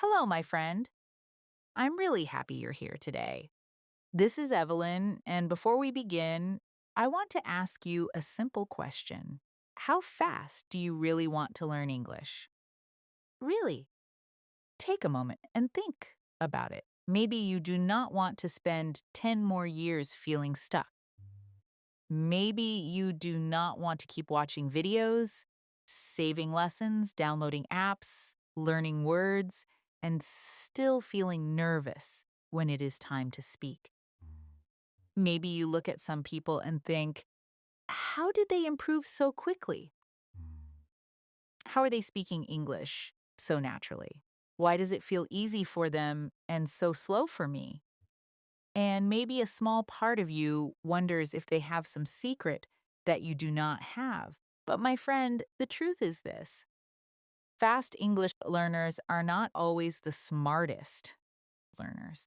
Hello, my friend. I'm really happy you're here today. This is Evelyn, and before we begin, I want to ask you a simple question. How fast do you really want to learn English? Really, take a moment and think about it. Maybe you do not want to spend 10 more years feeling stuck. Maybe you do not want to keep watching videos, saving lessons, downloading apps, learning words, and still feeling nervous when it is time to speak. Maybe you look at some people and think, how did they improve so quickly? How are they speaking English so naturally? Why does it feel easy for them and so slow for me? And maybe a small part of you wonders if they have some secret that you do not have. But my friend, the truth is this: fast English learners are not always the smartest learners.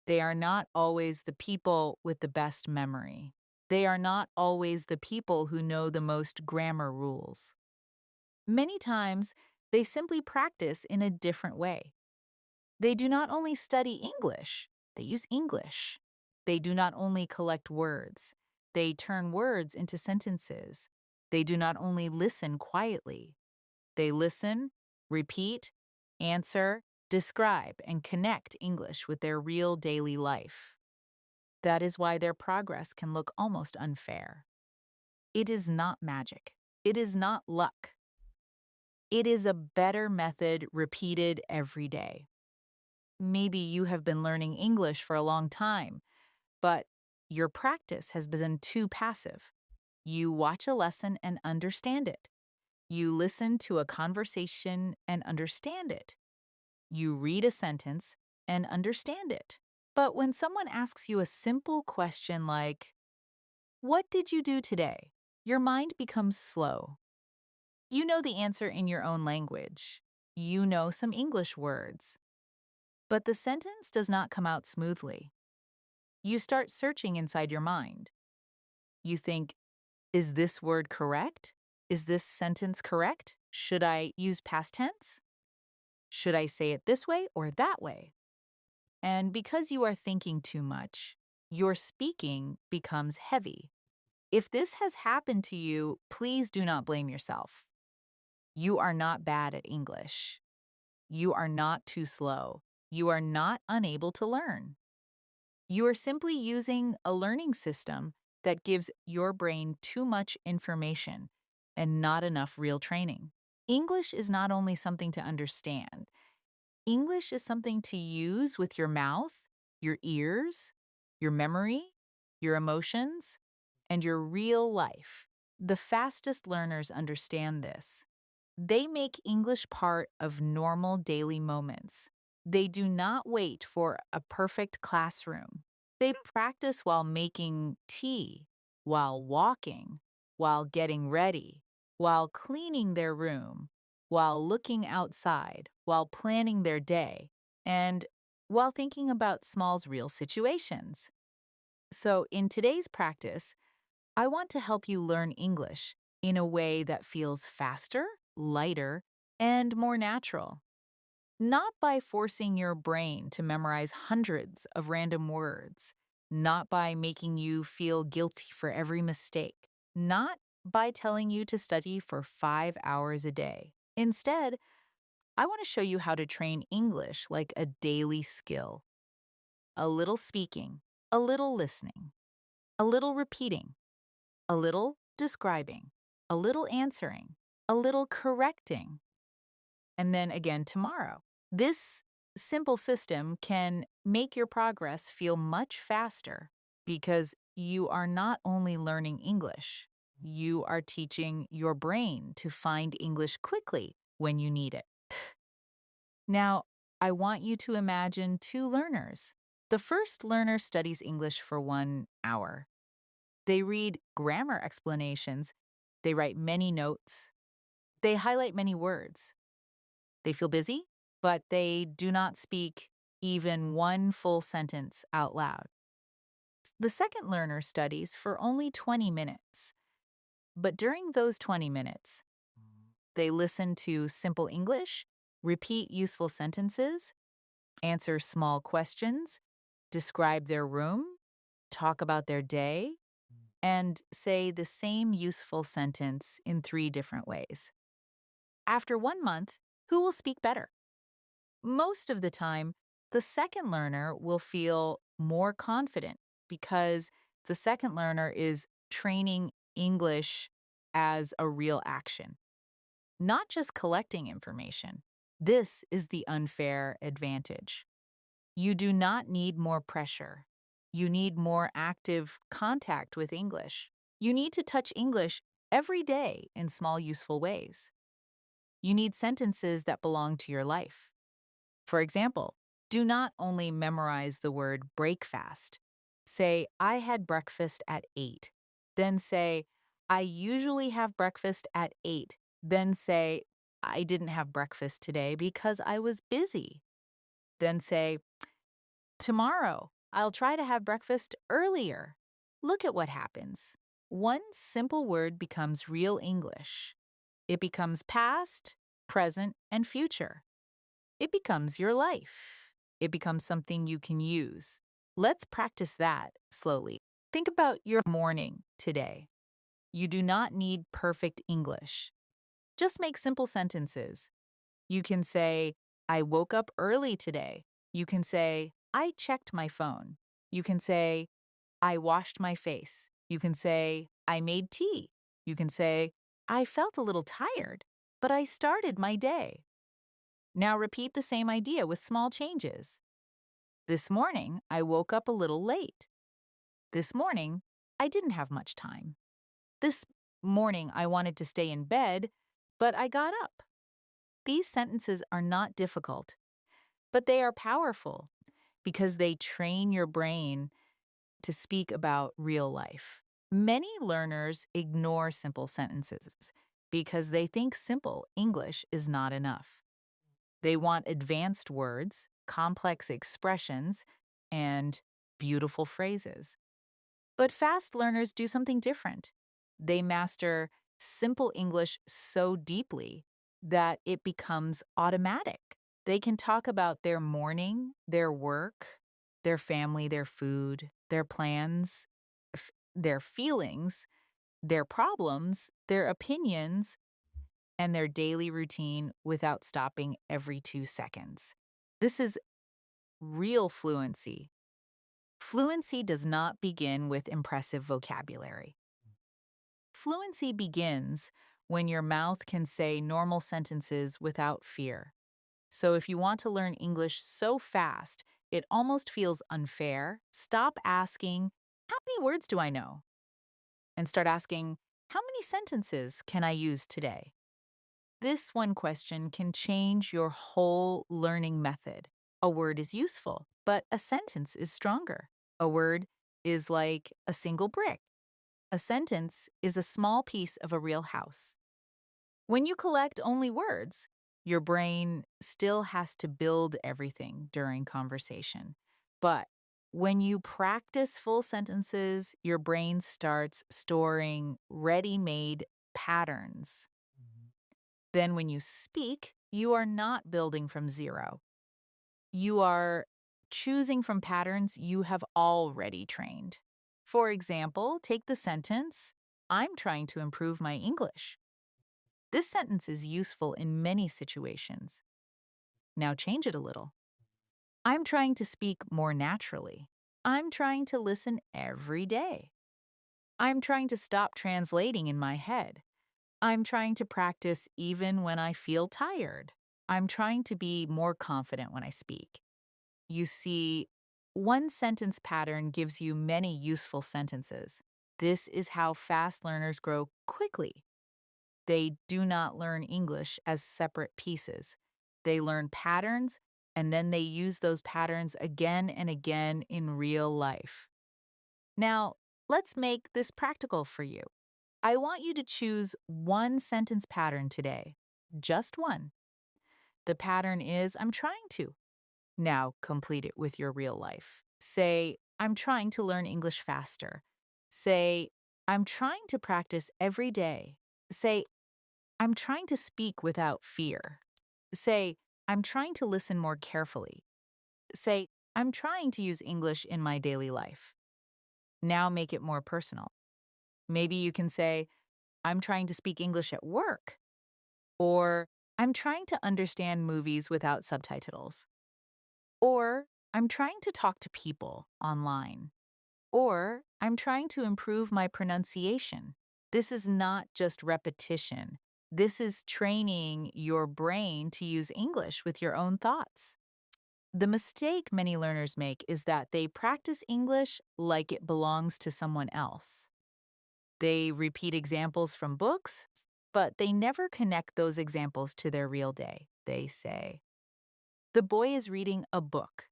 They are not always the people with the best memory. They are not always the people who know the most grammar rules. Many times, they simply practice in a different way. They do not only study English, they use English. They do not only collect words, they turn words into sentences. They do not only listen quietly, they listen, repeat, answer, describe, and connect English with their real daily life. That is why their progress can look almost unfair. It is not magic. It is not luck. It is a better method repeated every day. Maybe you have been learning English for a long time, but your practice has been too passive. You watch a lesson and understand it. You listen to a conversation and understand it. You read a sentence and understand it. But when someone asks you a simple question like, "What did you do today?" your mind becomes slow. You know the answer in your own language. You know some English words. But the sentence does not come out smoothly. You start searching inside your mind. You think, is this word correct? Is this sentence correct? Should I use past tense? Should I say it this way or that way? And because you are thinking too much, your speaking becomes heavy. If this has happened to you, please do not blame yourself. You are not bad at English. You are not too slow. You are not unable to learn. You are simply using a learning system that gives your brain too much information and not enough real training. English is not only something to understand, English is something to use with your mouth, your ears, your memory, your emotions, and your real life. The fastest learners understand this. They make English part of normal daily moments. They do not wait for a perfect classroom. They practice while making tea, while walking, while getting ready, while cleaning their room, while looking outside, while planning their day, and while thinking about small's real situations. So, in today's practice, I want to help you learn English in a way that feels faster, lighter, and more natural. Not by forcing your brain to memorize hundreds of random words, not by making you feel guilty for every mistake, not by telling you to study for 5 hours a day. Instead, I want to show you how to train English like a daily skill: a little speaking, a little listening, a little repeating, a little describing, a little answering, a little correcting, and then again tomorrow. This simple system can make your progress feel much faster because you are not only learning English, you are teaching your brain to find English quickly when you need it. Now, I want you to imagine two learners. The first learner studies English for 1 hour. They read grammar explanations, they write many notes, they highlight many words. They feel busy, but they do not speak even one full sentence out loud. The second learner studies for only 20 minutes, but during those 20 minutes, they listen to simple English, repeat useful sentences, answer small questions, describe their room, talk about their day, and say the same useful sentence in 3 different ways. After 1 month, who will speak better? Most of the time, the second learner will feel more confident because the second learner is training English as a real action, not just collecting information. This is the unfair advantage. You do not need more pressure. You need more active contact with English. You need to touch English every day in small, useful ways. You need sentences that belong to your life. For example, do not only memorize the word break fast. Say, I had breakfast at 8. Then say, I usually have breakfast at 8. Then say, I didn't have breakfast today because I was busy. Then say, tomorrow, I'll try to have breakfast earlier. Look at what happens. One simple word becomes real English. It becomes past, present, and future. It becomes your life. It becomes something you can use. Let's practice that slowly. Think about your morning today. You do not need perfect English. Just make simple sentences. You can say, I woke up early today. You can say, I checked my phone. You can say, I washed my face. You can say, I made tea. You can say, I felt a little tired, but I started my day. Now repeat the same idea with small changes. This morning, I woke up a little late. This morning, I didn't have much time. This morning, I wanted to stay in bed, but I got up. These sentences are not difficult, but they are powerful because they train your brain to speak about real life. Many learners ignore simple sentences because they think simple English is not enough. They want advanced words, complex expressions, and beautiful phrases. But fast learners do something different. They master simple English so deeply that it becomes automatic. They can talk about their morning, their work, their family, their food, their plans, their feelings, their problems, their opinions, and their daily routine without stopping every 2 seconds. This is real fluency. Fluency does not begin with impressive vocabulary. Fluency begins when your mouth can say normal sentences without fear. So if you want to learn English so fast, it almost feels unfair, stop asking, how many words do I know? And start asking, how many sentences can I use today? This one question can change your whole learning method. A word is useful, but a sentence is stronger. A word is like a single brick. A sentence is a small piece of a real house. When you collect only words, your brain still has to build everything during conversation. But when you practice full sentences, your brain starts storing ready-made patterns. Then when you speak, you are not building from zero. You are choosing from patterns you have already trained. For example, take the sentence, I'm trying to improve my English. This sentence is useful in many situations. Now change it a little. I'm trying to speak more naturally. I'm trying to listen every day. I'm trying to stop translating in my head. I'm trying to practice even when I feel tired. I'm trying to be more confident when I speak. You see, one sentence pattern gives you many useful sentences. This is how fast learners grow quickly. They do not learn English as separate pieces. They learn patterns, and then they use those patterns again and again in real life. Now, let's make this practical for you. I want you to choose one sentence pattern today, just one. The pattern is, I'm trying to. Now complete it with your real life. Say, I'm trying to learn English faster. Say, I'm trying to practice every day. Say, I'm trying to speak without fear. Say, I'm trying to listen more carefully. Say, I'm trying to use English in my daily life. Now make it more personal. Maybe you can say, I'm trying to speak English at work, or I'm trying to understand movies without subtitles, or I'm trying to talk to people online, or I'm trying to improve my pronunciation. This is not just repetition. This is training your brain to use English with your own thoughts. The mistake many learners make is that they practice English like it belongs to someone else. They repeat examples from books, but they never connect those examples to their real day. They say, the boy is reading a book,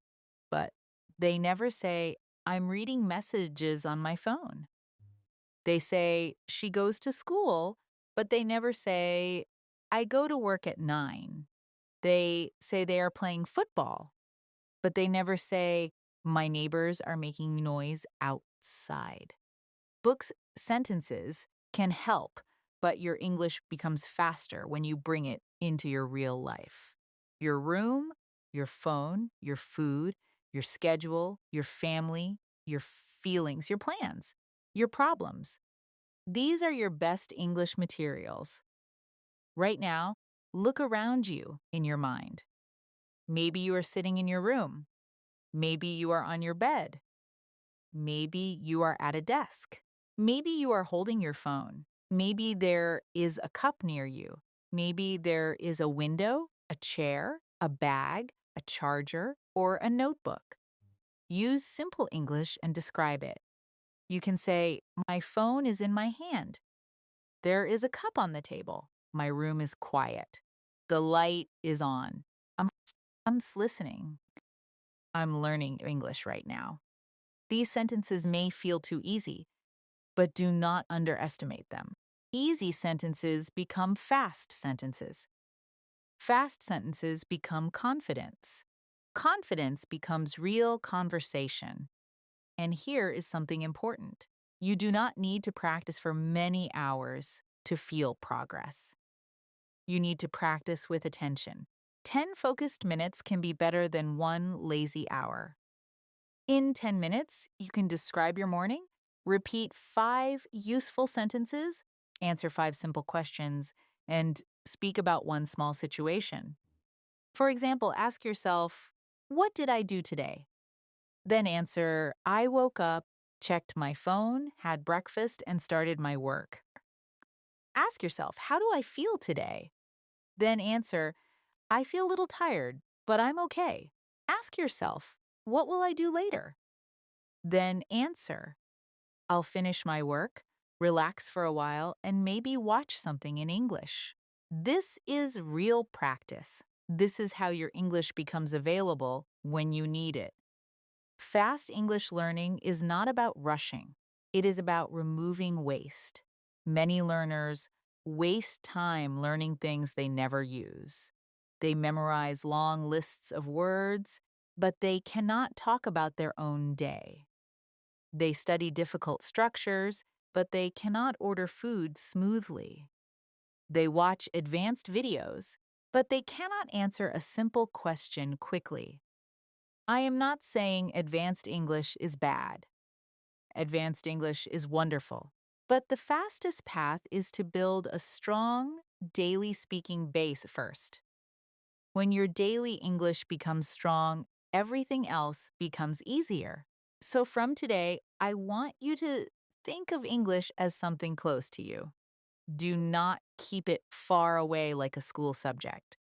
but they never say, I'm reading messages on my phone. They say, she goes to school, but they never say, I go to work at 9. They say they are playing football, but they never say, my neighbors are making noise outside. Books' sentences can help, but your English becomes faster when you bring it into your real life. Your room, your phone, your food, your schedule, your family, your feelings, your plans, your problems. These are your best English materials. Right now, look around you in your mind. Maybe you are sitting in your room. Maybe you are on your bed. Maybe you are at a desk. Maybe you are holding your phone. Maybe there is a cup near you. Maybe there is a window, a chair, a bag, a charger, or a notebook. Use simple English and describe it. You can say, my phone is in my hand. There is a cup on the table. My room is quiet. The light is on. I'm, I'm listening. I'm learning English right now. These sentences may feel too easy, but do not underestimate them. Easy sentences become fast sentences. Fast sentences become confidence. Confidence becomes real conversation. And here is something important. You do not need to practice for many hours to feel progress. You need to practice with attention. 10 focused minutes can be better than 1 lazy hour. In 10 minutes, you can describe your morning, repeat 5 useful sentences, answer 5 simple questions, and speak about one small situation. For example, ask yourself, what did I do today? Then answer, I woke up, checked my phone, had breakfast, and started my work. Ask yourself, how do I feel today? Then answer, I feel a little tired, but I'm okay. Ask yourself, what will I do later? Then answer, I'll finish my work, relax for a while, and maybe watch something in English. This is real practice. This is how your English becomes available when you need it. Fast English learning is not about rushing. It is about removing waste. Many learners waste time learning things they never use. They memorize long lists of words, but they cannot talk about their own day. They study difficult structures, but they cannot order food smoothly. They watch advanced videos, but they cannot answer a simple question quickly. I am not saying advanced English is bad. Advanced English is wonderful. But the fastest path is to build a strong, daily speaking base first. When your daily English becomes strong, everything else becomes easier. So from today, I want you to think of English as something close to you. Do not keep it far away like a school subject.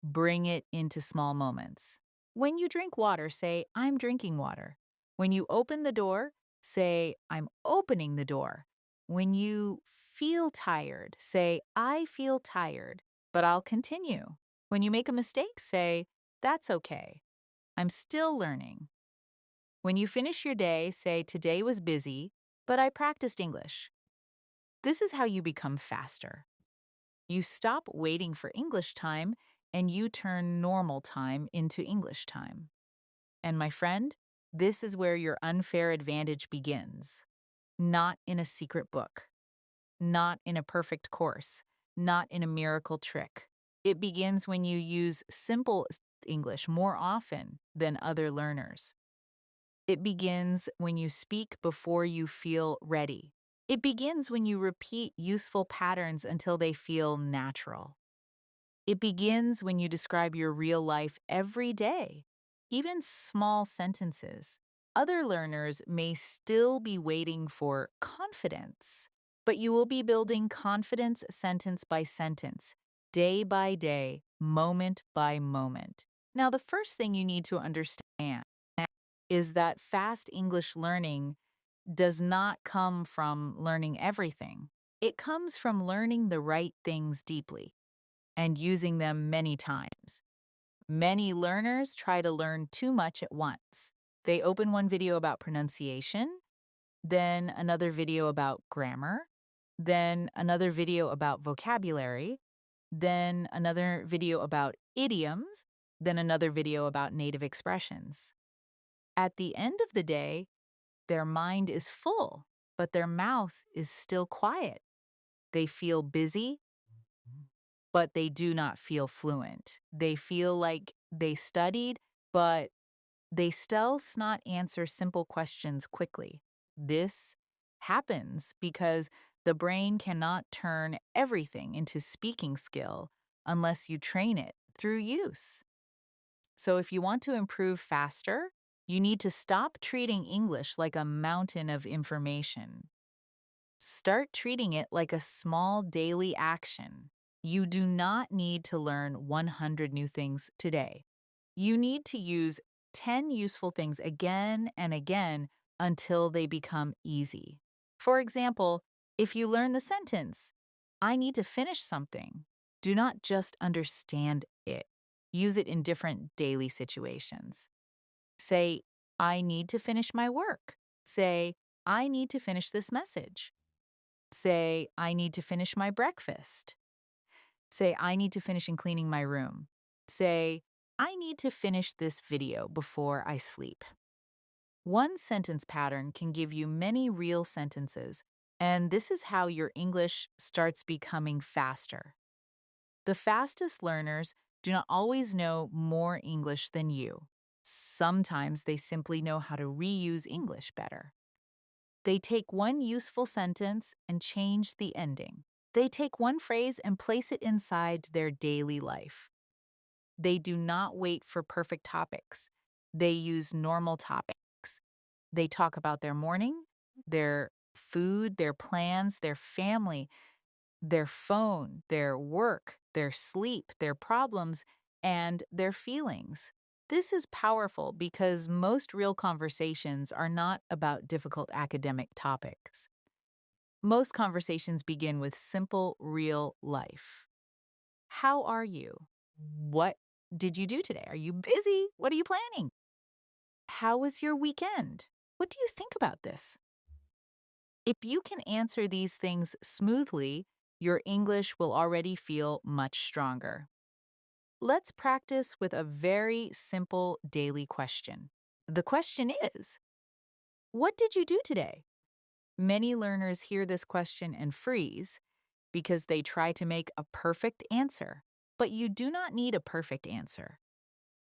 Bring it into small moments. When you drink water, say, I'm drinking water. When you open the door, say, I'm opening the door. When you feel tired, say, I feel tired, but I'll continue. When you make a mistake, say, that's okay. I'm still learning. When you finish your day, say, today was busy, but I practiced English. This is how you become faster. You stop waiting for English time and you turn normal time into English time. And my friend, this is where your unfair advantage begins. Not in a secret book, not in a perfect course, not in a miracle trick. It begins when you use simple English more often than other learners. It begins when you speak before you feel ready. It begins when you repeat useful patterns until they feel natural. It begins when you describe your real life every day, even small sentences. Other learners may still be waiting for confidence, but you will be building confidence sentence by sentence, day by day, moment by moment. Now, the first thing you need to understand is that fast English learning does not come from learning everything. It comes from learning the right things deeply and using them many times. Many learners try to learn too much at once. They open one video about pronunciation, then another video about grammar, then another video about vocabulary, then another video about idioms, then another video about native expressions. At the end of the day, their mind is full, but their mouth is still quiet. They feel busy, but they do not feel fluent. They feel like they studied, but they still not answer simple questions quickly. This happens because the brain cannot turn everything into speaking skill unless you train it through use. So if you want to improve faster, you need to stop treating English like a mountain of information. Start treating it like a small daily action. You do not need to learn 100 new things today. You need to use 10 useful things again and again until they become easy. For example, if you learn the sentence, I need to finish something, do not just understand it. Use it in different daily situations. Say, I need to finish my work. Say, I need to finish this message. Say, I need to finish my breakfast. Say, I need to finish in cleaning my room. Say, I need to finish this video before I sleep. One sentence pattern can give you many real sentences, and this is how your English starts becoming faster. The fastest learners do not always know more English than you. Sometimes they simply know how to reuse English better. They take one useful sentence and change the ending. They take one phrase and place it inside their daily life. They do not wait for perfect topics. They use normal topics. They talk about their morning, their food, their plans, their family, their phone, their work, their sleep, their problems, and their feelings. This is powerful because most real conversations are not about difficult academic topics. Most conversations begin with simple, real life. How are you? What did you do today? Are you busy? What are you planning? How was your weekend? What do you think about this? If you can answer these things smoothly, your English will already feel much stronger. Let's practice with a very simple daily question. The question is, what did you do today? Many learners hear this question and freeze because they try to make a perfect answer. But you do not need a perfect answer.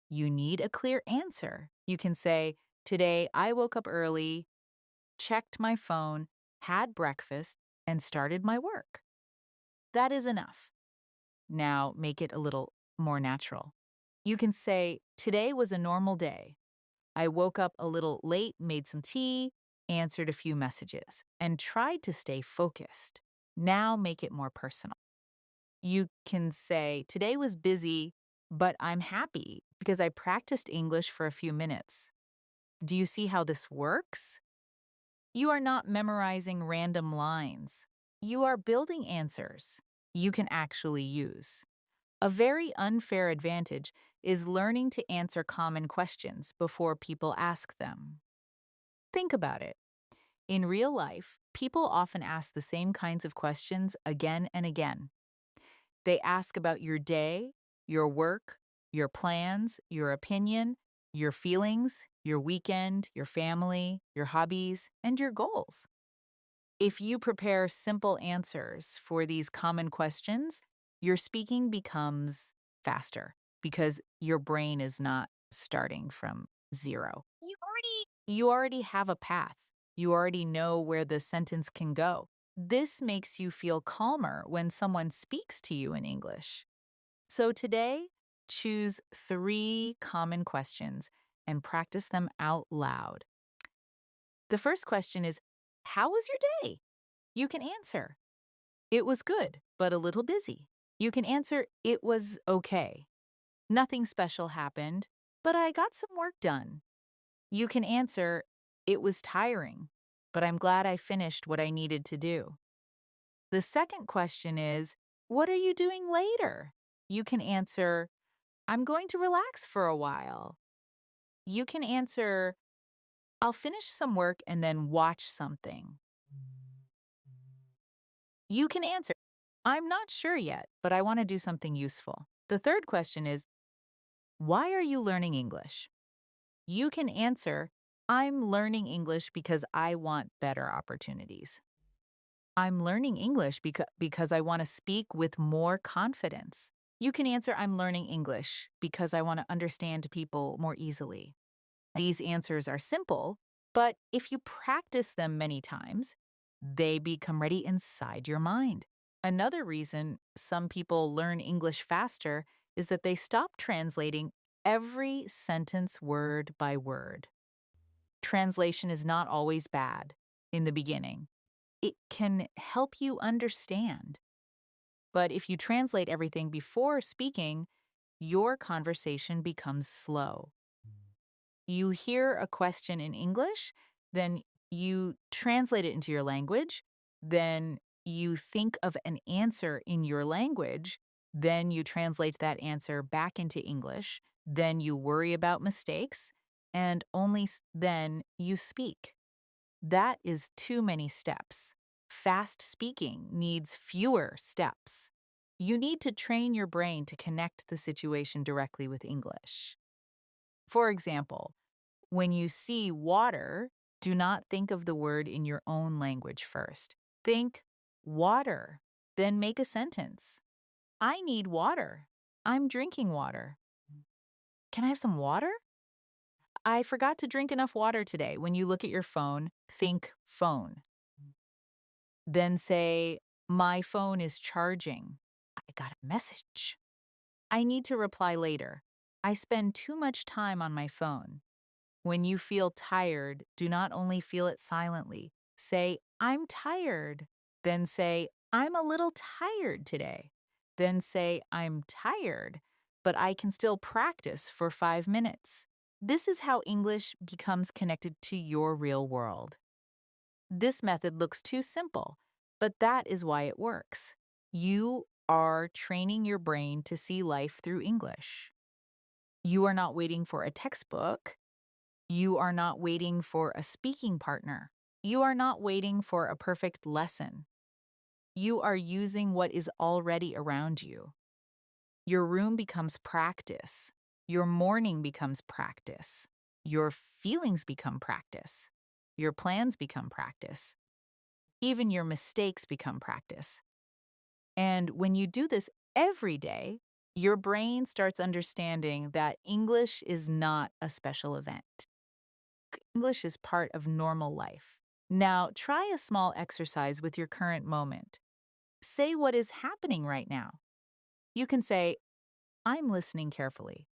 You need a clear answer. You can say, today I woke up early, checked my phone, had breakfast, and started my work. That is enough. Now make it a little more natural. You can say, today was a normal day. I woke up a little late, made some tea, answered a few messages, and tried to stay focused. Now make it more personal. You can say, today was busy, but I'm happy because I practiced English for a few minutes. Do you see how this works? You are not memorizing random lines. You are building answers you can actually use. A very unfair advantage is learning to answer common questions before people ask them. Think about it. In real life, people often ask the same kinds of questions again and again. They ask about your day, your work, your plans, your opinion, your feelings, your weekend, your family, your hobbies, and your goals. If you prepare simple answers for these common questions, your speaking becomes faster. because your brain is not starting from zero. You already have a path. You already know where the sentence can go. This makes you feel calmer when someone speaks to you in English. So today, choose 3 common questions and practice them out loud. The first question is, how was your day? You can answer, it was good, but a little busy. You can answer, it was okay. Nothing special happened, but I got some work done. You can answer, it was tiring, but I'm glad I finished what I needed to do. The second question is, what are you doing later? You can answer, I'm going to relax for a while. You can answer, I'll finish some work and then watch something. You can answer, I'm not sure yet, but I want to do something useful. The third question is, why are you learning English? You can answer, I'm learning English because I want better opportunities. I'm learning English because I want to speak with more confidence. You can answer, I'm learning English because I want to understand people more easily. These answers are simple, but if you practice them many times, they become ready inside your mind. Another reason some people learn English faster is that they stop translating every sentence word by word. Translation is not always bad in the beginning. It can help you understand. But if you translate everything before speaking, your conversation becomes slow. You hear a question in English, then you translate it into your language, then you think of an answer in your language, then you translate that answer back into English, then you worry about mistakes, and only then you speak. That is too many steps. Fast speaking needs fewer steps. You need to train your brain to connect the situation directly with English. For example, when you see water, do not think of the word in your own language first. Think water, then make a sentence. I need water. I'm drinking water. Can I have some water? I forgot to drink enough water today. When you look at your phone, think phone. Then say, my phone is charging. I got a message. I need to reply later. I spend too much time on my phone. When you feel tired, do not only feel it silently. Say, I'm tired. Then say, I'm a little tired today. Then say, I'm tired, but I can still practice for 5 minutes. This is how English becomes connected to your real world. This method looks too simple, but that is why it works. You are training your brain to see life through English. You are not waiting for a textbook. You are not waiting for a speaking partner. You are not waiting for a perfect lesson. You are using what is already around you. Your room becomes practice. Your morning becomes practice. Your feelings become practice. Your plans become practice. Even your mistakes become practice. And when you do this every day, your brain starts understanding that English is not a special event. English is part of normal life. Now, try a small exercise with your current moment. Say what is happening right now. You can say, I'm listening carefully.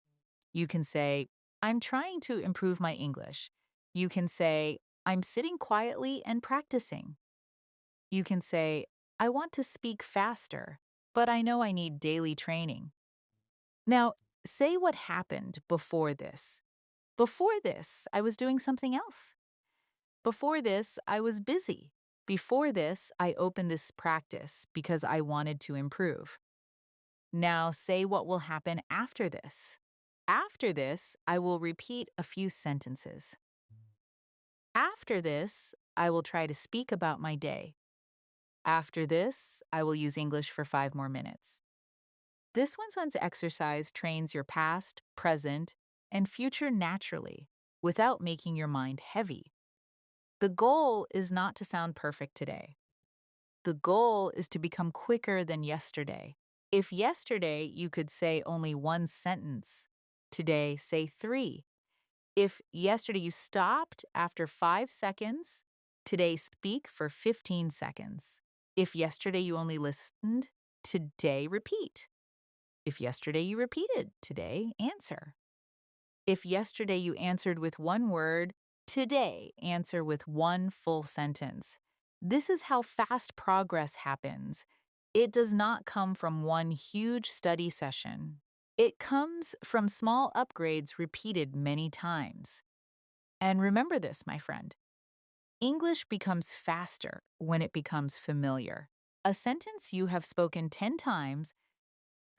You can say, I'm trying to improve my English. You can say, I'm sitting quietly and practicing. You can say, I want to speak faster, but I know I need daily training. Now, say what happened before this. Before this, I was doing something else. Before this, I was busy. Before this, I opened this practice because I wanted to improve. Now say what will happen after this. After this, I will repeat a few sentences. After this, I will try to speak about my day. After this, I will use English for 5 more minutes. This one's exercise trains your past, present, and future naturally without making your mind heavy. The goal is not to sound perfect today. The goal is to become quicker than yesterday. If yesterday you could say only one sentence, today say three. If yesterday you stopped after 5 seconds, today speak for 15 seconds. If yesterday you only listened, today repeat. If yesterday you repeated, today answer. If yesterday you answered with one word, today answer with one full sentence. This is how fast progress happens. It does not come from one huge study session. It comes from small upgrades repeated many times. And remember this, my friend. English becomes faster when it becomes familiar. A sentence you have spoken 10 times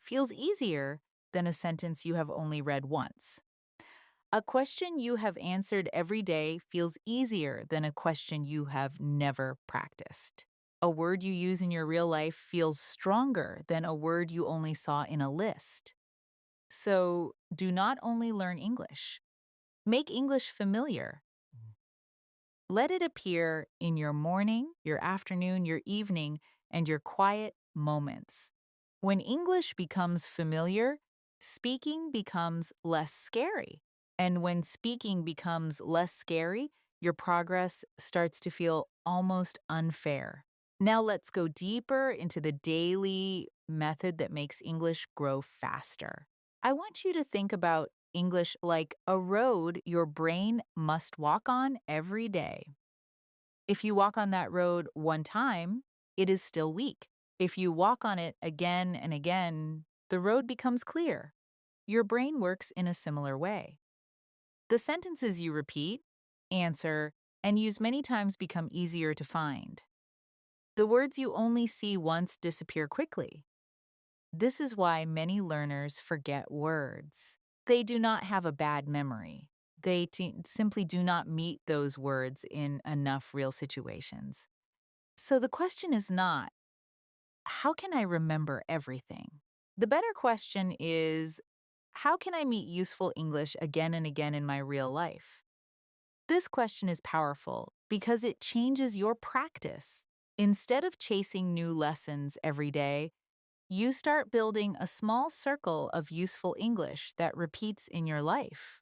feels easier than a sentence you have only read once. A question you have answered every day feels easier than a question you have never practiced. A word you use in your real life feels stronger than a word you only saw in a list. So, do not only learn English, make English familiar. Let it appear in your morning, your afternoon, your evening, and your quiet moments. When English becomes familiar, speaking becomes less scary. And when speaking becomes less scary, your progress starts to feel almost unfair. Now let's go deeper into the daily method that makes English grow faster. I want you to think about English like a road your brain must walk on every day. If you walk on that road one time, it is still weak. If you walk on it again and again, the road becomes clear. Your brain works in a similar way. The sentences you repeat, answer, and use many times become easier to find. The words you only see once disappear quickly. This is why many learners forget words. They do not have a bad memory. Simply do not meet those words in enough real situations. So the question is not, how can I remember everything? The better question is, how can I meet useful English again and again in my real life? This question is powerful because it changes your practice. Instead of chasing new lessons every day, you start building a small circle of useful English that repeats in your life.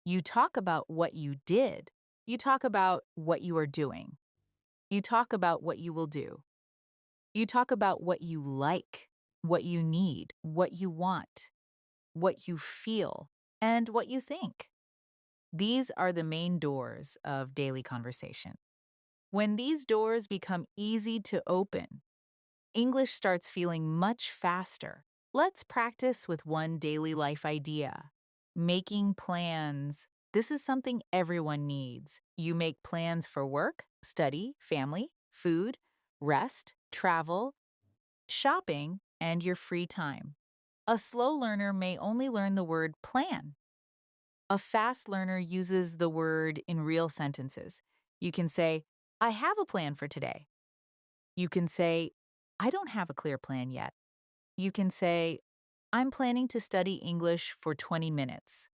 You talk about what you did. You talk about what you are doing. You talk about what you will do. You talk about what you like, what you need, what you want, what you feel, and what you think. These are the main doors of daily conversation. When these doors become easy to open, English starts feeling much faster. Let's practice with one daily life idea. Making plans. This is something everyone needs. You make plans for work, study, family, food, rest, travel, shopping, and your free time. A slow learner may only learn the word plan. A fast learner uses the word in real sentences. You can say, I have a plan for today. You can say, I don't have a clear plan yet. You can say, I'm planning to study English for 20 minutes.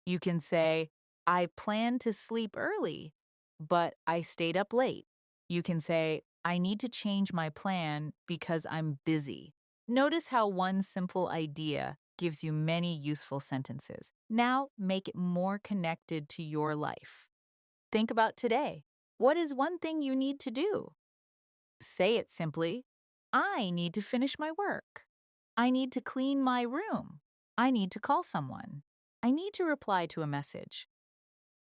You can say, I plan to sleep early, but I stayed up late. You can say, I need to change my plan because I'm busy. Notice how one simple idea gives you many useful sentences. Now make it more connected to your life. Think about today. What is one thing you need to do? Say it simply. I need to finish my work. I need to clean my room. I need to call someone. I need to reply to a message.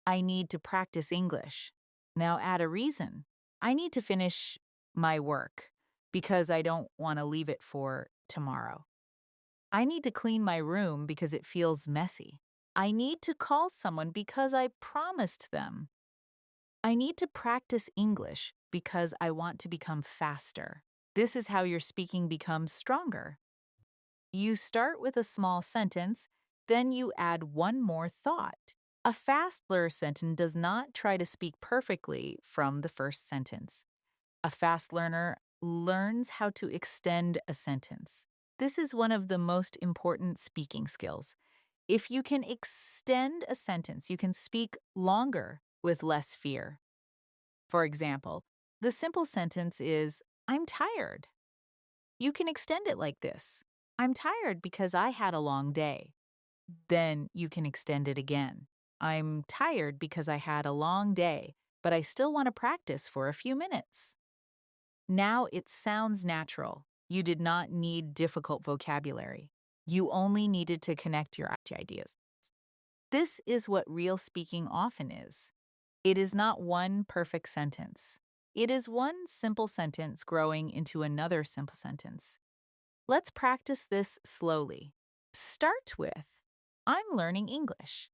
I need to practice English. Now add a reason. I need to finish my work because I don't want to leave it for tomorrow. I need to clean my room because it feels messy. I need to call someone because I promised them. I need to practice English because I want to become faster. This is how your speaking becomes stronger. You start with a small sentence, then you add one more thought. A fast learner sentence does not try to speak perfectly from the first sentence. A fast learner learns how to extend a sentence. This is one of the most important speaking skills. If you can extend a sentence, you can speak longer with less fear. For example, the simple sentence is, I'm tired. You can extend it like this. I'm tired because I had a long day. Then you can extend it again. I'm tired because I had a long day, but I still want to practice for a few minutes. Now it sounds natural. You did not need difficult vocabulary. You only needed to connect your ideas. This is what real speaking often is. It is not one perfect sentence. It is one simple sentence growing into another simple sentence. Let's practice this slowly. Start with, I'm learning English.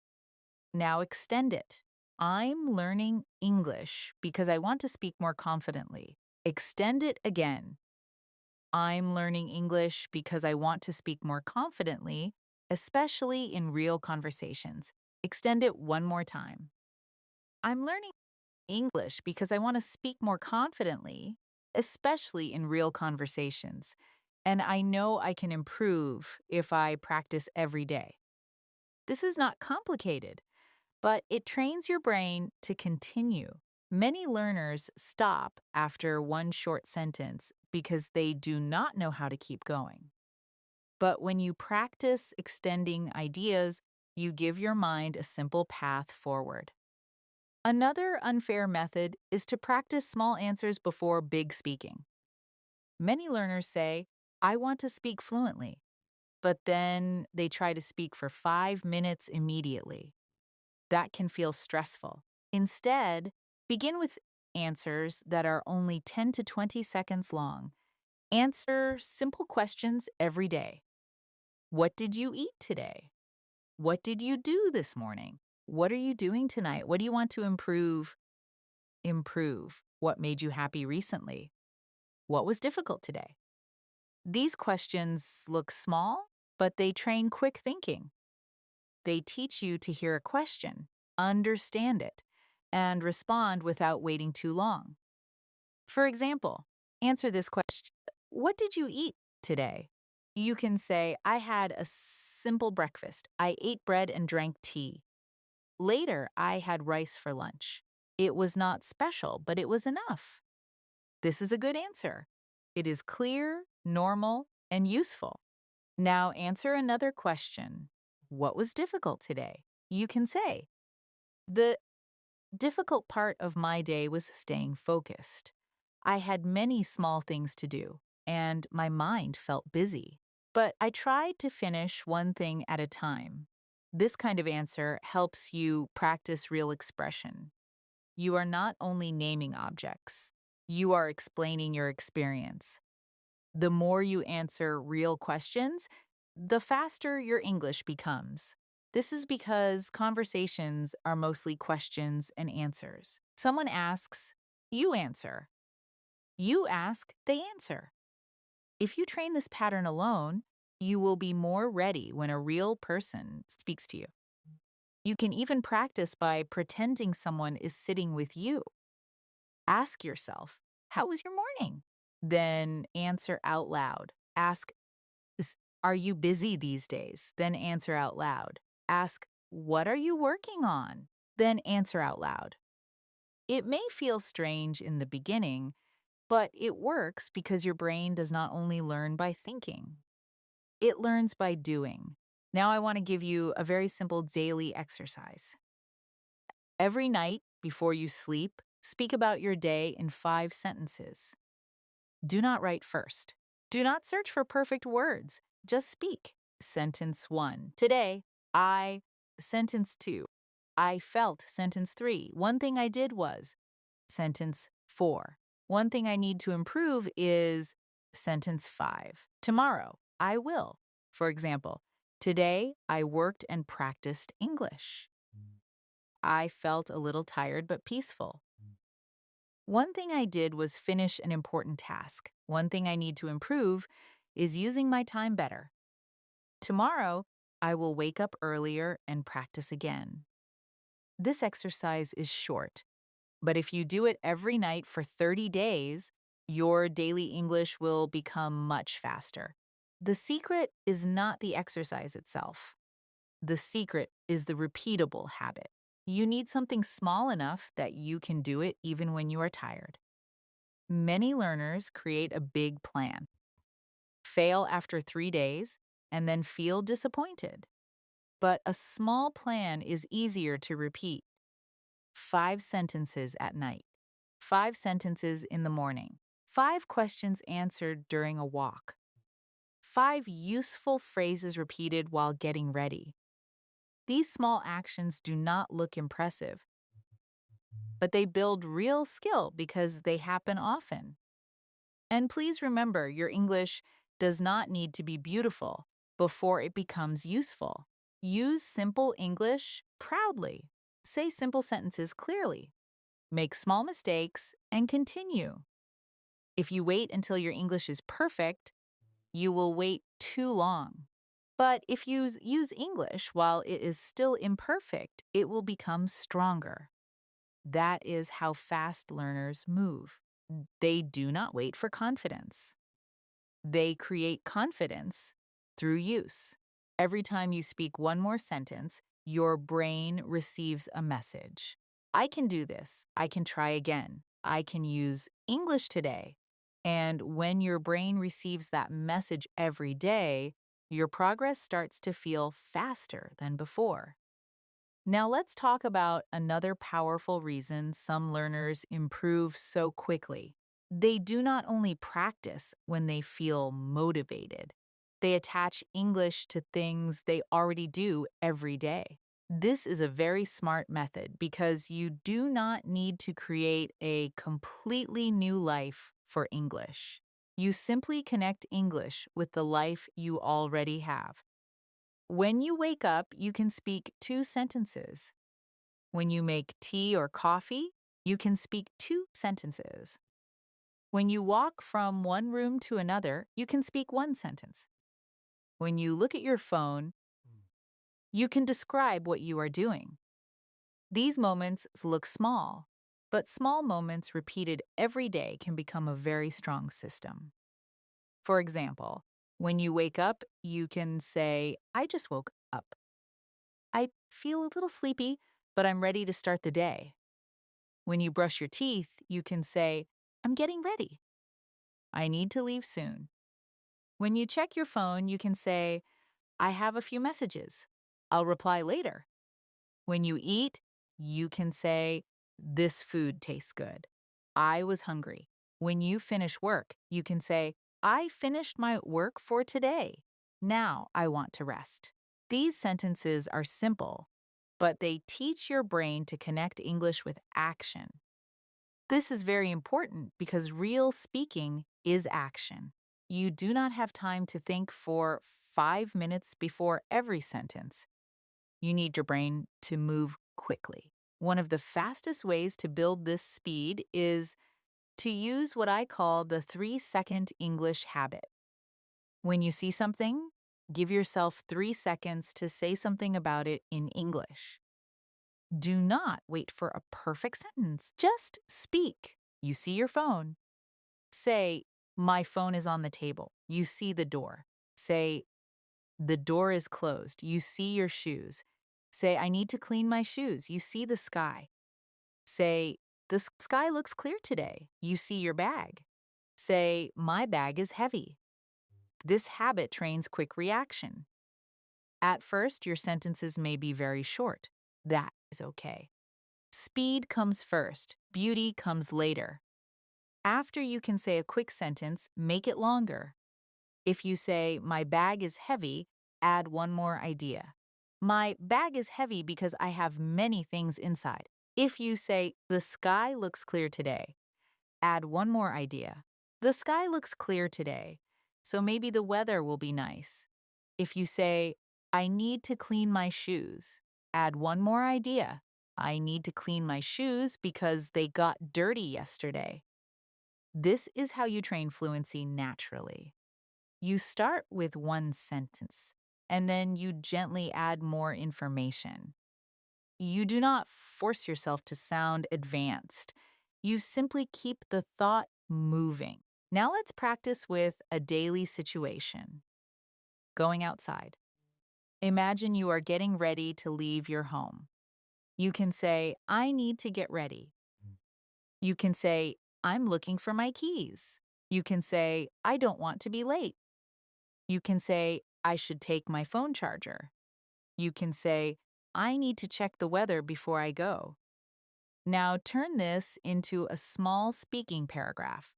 Now extend it. I'm learning English because I want to speak more confidently. Extend it again. I'm learning English because I want to speak more confidently, especially in real conversations. Extend it one more time. I'm learning English because I want to speak more confidently, especially in real conversations. And I know I can improve if I practice every day. This is not complicated, but it trains your brain to continue. Many learners stop after one short sentence because they do not know how to keep going. But when you practice extending ideas, you give your mind a simple path forward. Another unfair method is to practice small answers before big speaking. Many learners say, I want to speak fluently, but then they try to speak for 5 minutes immediately. That can feel stressful. Instead, begin with answers that are only 10 to 20 seconds long. Answer simple questions every day. What did you eat today? What did you do this morning? What are you doing tonight? What do you want to improve? Improve. What made you happy recently? What was difficult today? These questions look small, but they train quick thinking. They teach you to hear a question, understand it, and respond without waiting too long. For example, answer this question: what did you eat today? You can say, I had a simple breakfast. I ate bread and drank tea. Later, I had rice for lunch. It was not special, but it was enough. This is a good answer. It is clear, normal, and useful. Now answer another question. What was difficult today? You can say, the difficult part of my day was staying focused. I had many small things to do, and my mind felt busy. But I tried to finish one thing at a time. This kind of answer helps you practice real expression. You are not only naming objects, you are explaining your experience. The more you answer real questions, the faster your English becomes. This is because conversations are mostly questions and answers. Someone asks, you answer. You ask, they answer. If you train this pattern alone, you will be more ready when a real person speaks to you. You can even practice by pretending someone is sitting with you. Ask yourself, how was your morning? Then answer out loud. Ask, are you busy these days? Then answer out loud. Ask, what are you working on? Then answer out loud. It may feel strange in the beginning, but it works because your brain does not only learn by thinking, it learns by doing. Now I want to give you a very simple daily exercise. Every night before you sleep, speak about your day in 5 sentences. Do not write first. Do not search for perfect words. Just speak. Sentence 1. Today, I. Sentence 2. I felt. Sentence 3. One thing I did was. Sentence 4. One thing I need to improve is. Sentence 5. Tomorrow, I will. For example, today I worked and practiced English. I felt a little tired but peaceful. One thing I did was finish an important task. One thing I need to improve is using my time better. Tomorrow, I will wake up earlier and practice again. This exercise is short, but if you do it every night for 30 days, your daily English will become much faster. The secret is not the exercise itself. The secret is the repeatable habit. You need something small enough that you can do it even when you are tired. Many learners create a big plan. fail after 3 days, and then feel disappointed. But a small plan is easier to repeat. 5 sentences at night, 5 sentences in the morning, 5 questions answered during a walk, 5 useful phrases repeated while getting ready. These small actions do not look impressive, but they build real skill because they happen often. And please remember, your English does not need to be beautiful before it becomes useful. Use simple English proudly. Say simple sentences clearly. Make small mistakes and continue. If you wait until your English is perfect, you will wait too long. But if you use English while it is still imperfect, it will become stronger. That is how fast learners move. They do not wait for confidence. They create confidence through use. Every time you speak one more sentence, your brain receives a message. I can do this. I can try again. I can use English today. And when your brain receives that message every day, your progress starts to feel faster than before. Now, let's talk about another powerful reason some learners improve so quickly. They do not only practice when they feel motivated, they attach English to things they already do every day. This is a very smart method because you do not need to create a completely new life for English. You simply connect English with the life you already have. When you wake up, you can speak 2 sentences. When you make tea or coffee, you can speak 2 sentences. When you walk from one room to another, you can speak 1 sentence. When you look at your phone, you can describe what you are doing. These moments look small, but small moments repeated every day can become a very strong system. For example, when you wake up, you can say, I just woke up. I feel a little sleepy, but I'm ready to start the day. When you brush your teeth, you can say, I'm getting ready. I need to leave soon. When you check your phone, you can say, I have a few messages. I'll reply later. When you eat, you can say, this food tastes good. I was hungry. When you finish work, you can say, I finished my work for today. Now I want to rest. These sentences are simple, but they teach your brain to connect English with action. This is very important because real speaking is action. You do not have time to think for 5 minutes before every sentence. You need your brain to move quickly. One of the fastest ways to build this speed is to use what I call the 3-second English habit. When you see something, give yourself 3 seconds to say something about it in English. Do not wait for a perfect sentence. Just speak. You see your phone. Say, my phone is on the table. You see the door. Say, the door is closed. You see your shoes. Say, I need to clean my shoes. You see the sky. Say, the sky looks clear today. You see your bag. Say, my bag is heavy. This habit trains quick reaction. At first, your sentences may be very short. That is okay. Speed comes first. Beauty comes later. After you can say a quick sentence, make it longer. If you say, my bag is heavy, add one more idea. My bag is heavy because I have many things inside. If you say, the sky looks clear today, add one more idea. The sky looks clear today, so maybe the weather will be nice. If you say, I need to clean my shoes, add one more idea. I need to clean my shoes because they got dirty yesterday. This is how you train fluency naturally. You start with one sentence, and then you gently add more information. You do not force yourself to sound advanced. You simply keep the thought moving. Now let's practice with a daily situation. Going outside. Imagine you are getting ready to leave your home. You can say, I need to get ready. You can say, I'm looking for my keys. You can say, I don't want to be late. You can say, I should take my phone charger. You can say, I need to check the weather before I go. Now turn this into a small speaking paragraph.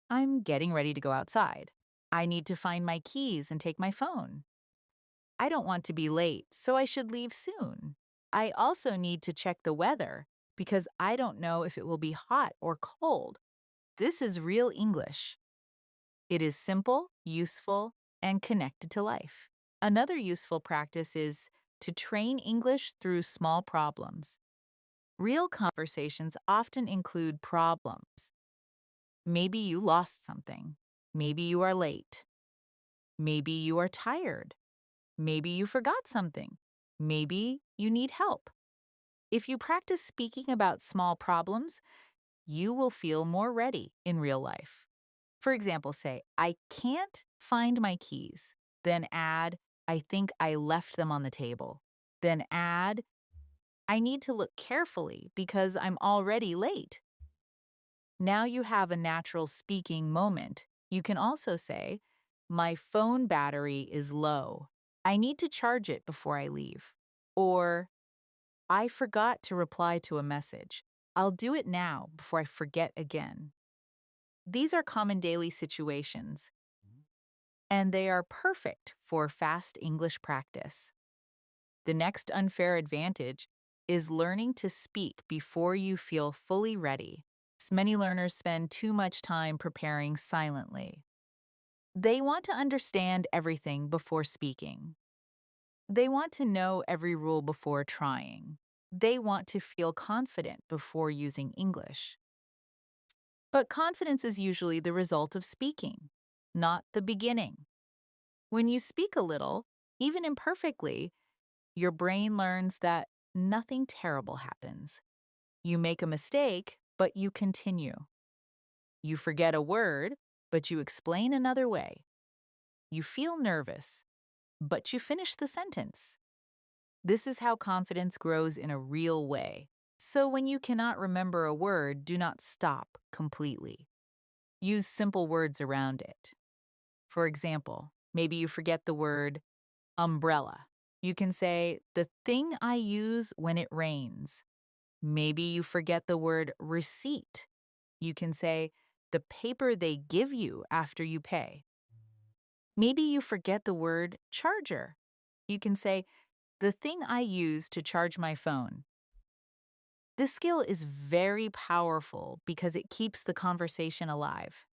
I'm getting ready to go outside. I need to find my keys and take my phone. I don't want to be late, so I should leave soon. I also need to check the weather because I don't know if it will be hot or cold. This is real English. It is simple, useful, and connected to life. Another useful practice is to train English through small problems. Real conversations often include problems. Maybe you lost something. Maybe you are late. Maybe you are tired. Maybe you forgot something. Maybe you need help. If you practice speaking about small problems, you will feel more ready in real life. For example, say, I can't find my keys. Then add, I think I left them on the table. Then add, I need to look carefully because I'm already late. Now you have a natural speaking moment. You can also say, my phone battery is low. I need to charge it before I leave. Or, I forgot to reply to a message. I'll do it now before I forget again. These are common daily situations, and they are perfect for fast English practice. The next unfair advantage is learning to speak before you feel fully ready. Many learners spend too much time preparing silently. They want to understand everything before speaking. They want to know every rule before trying. They want to feel confident before using English. But confidence is usually the result of speaking, not the beginning. When you speak a little, even imperfectly, your brain learns that nothing terrible happens. You make a mistake, but you continue. You forget a word, but you explain another way. You feel nervous, but you finish the sentence. This is how confidence grows in a real way. So when you cannot remember a word, do not stop completely. Use simple words around it. For example, maybe you forget the word umbrella. You can say, the thing I use when it rains. Maybe you forget the word receipt. You can say, the paper they give you after you pay. Maybe you forget the word charger. You can say, the thing I use to charge my phone. This skill is very powerful because it keeps the conversation alive.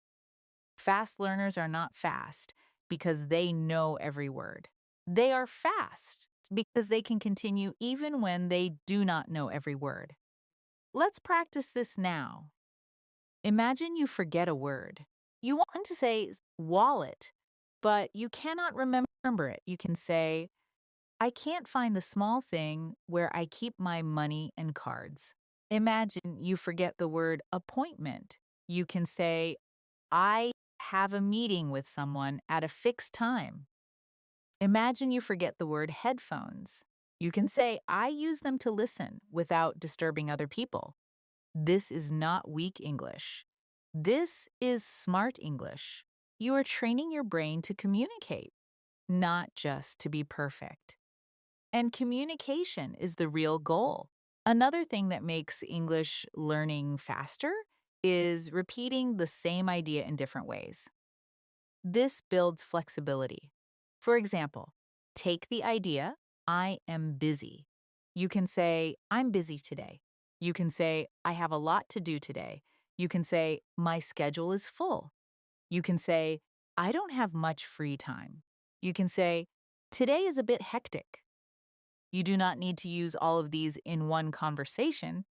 Fast learners are not fast because they know every word. They are fast because they can continue even when they do not know every word. Let's practice this now. Imagine you forget a word. You want to say wallet, but you cannot remember it. You can say, I can't find the small thing where I keep my money and cards. Imagine you forget the word appointment. You can say, I have a meeting with someone at a fixed time. Imagine you forget the word headphones. You can say, I use them to listen without disturbing other people. This is not weak English. This is smart English. You are training your brain to communicate, not just to be perfect. And communication is the real goal. Another thing that makes English learning faster is repeating the same idea in different ways. This builds flexibility. For example, take the idea, I am busy. You can say, I'm busy today. You can say, I have a lot to do today. You can say, my schedule is full. You can say, I don't have much free time. You can say, today is a bit hectic. You do not need to use all of these in one conversation,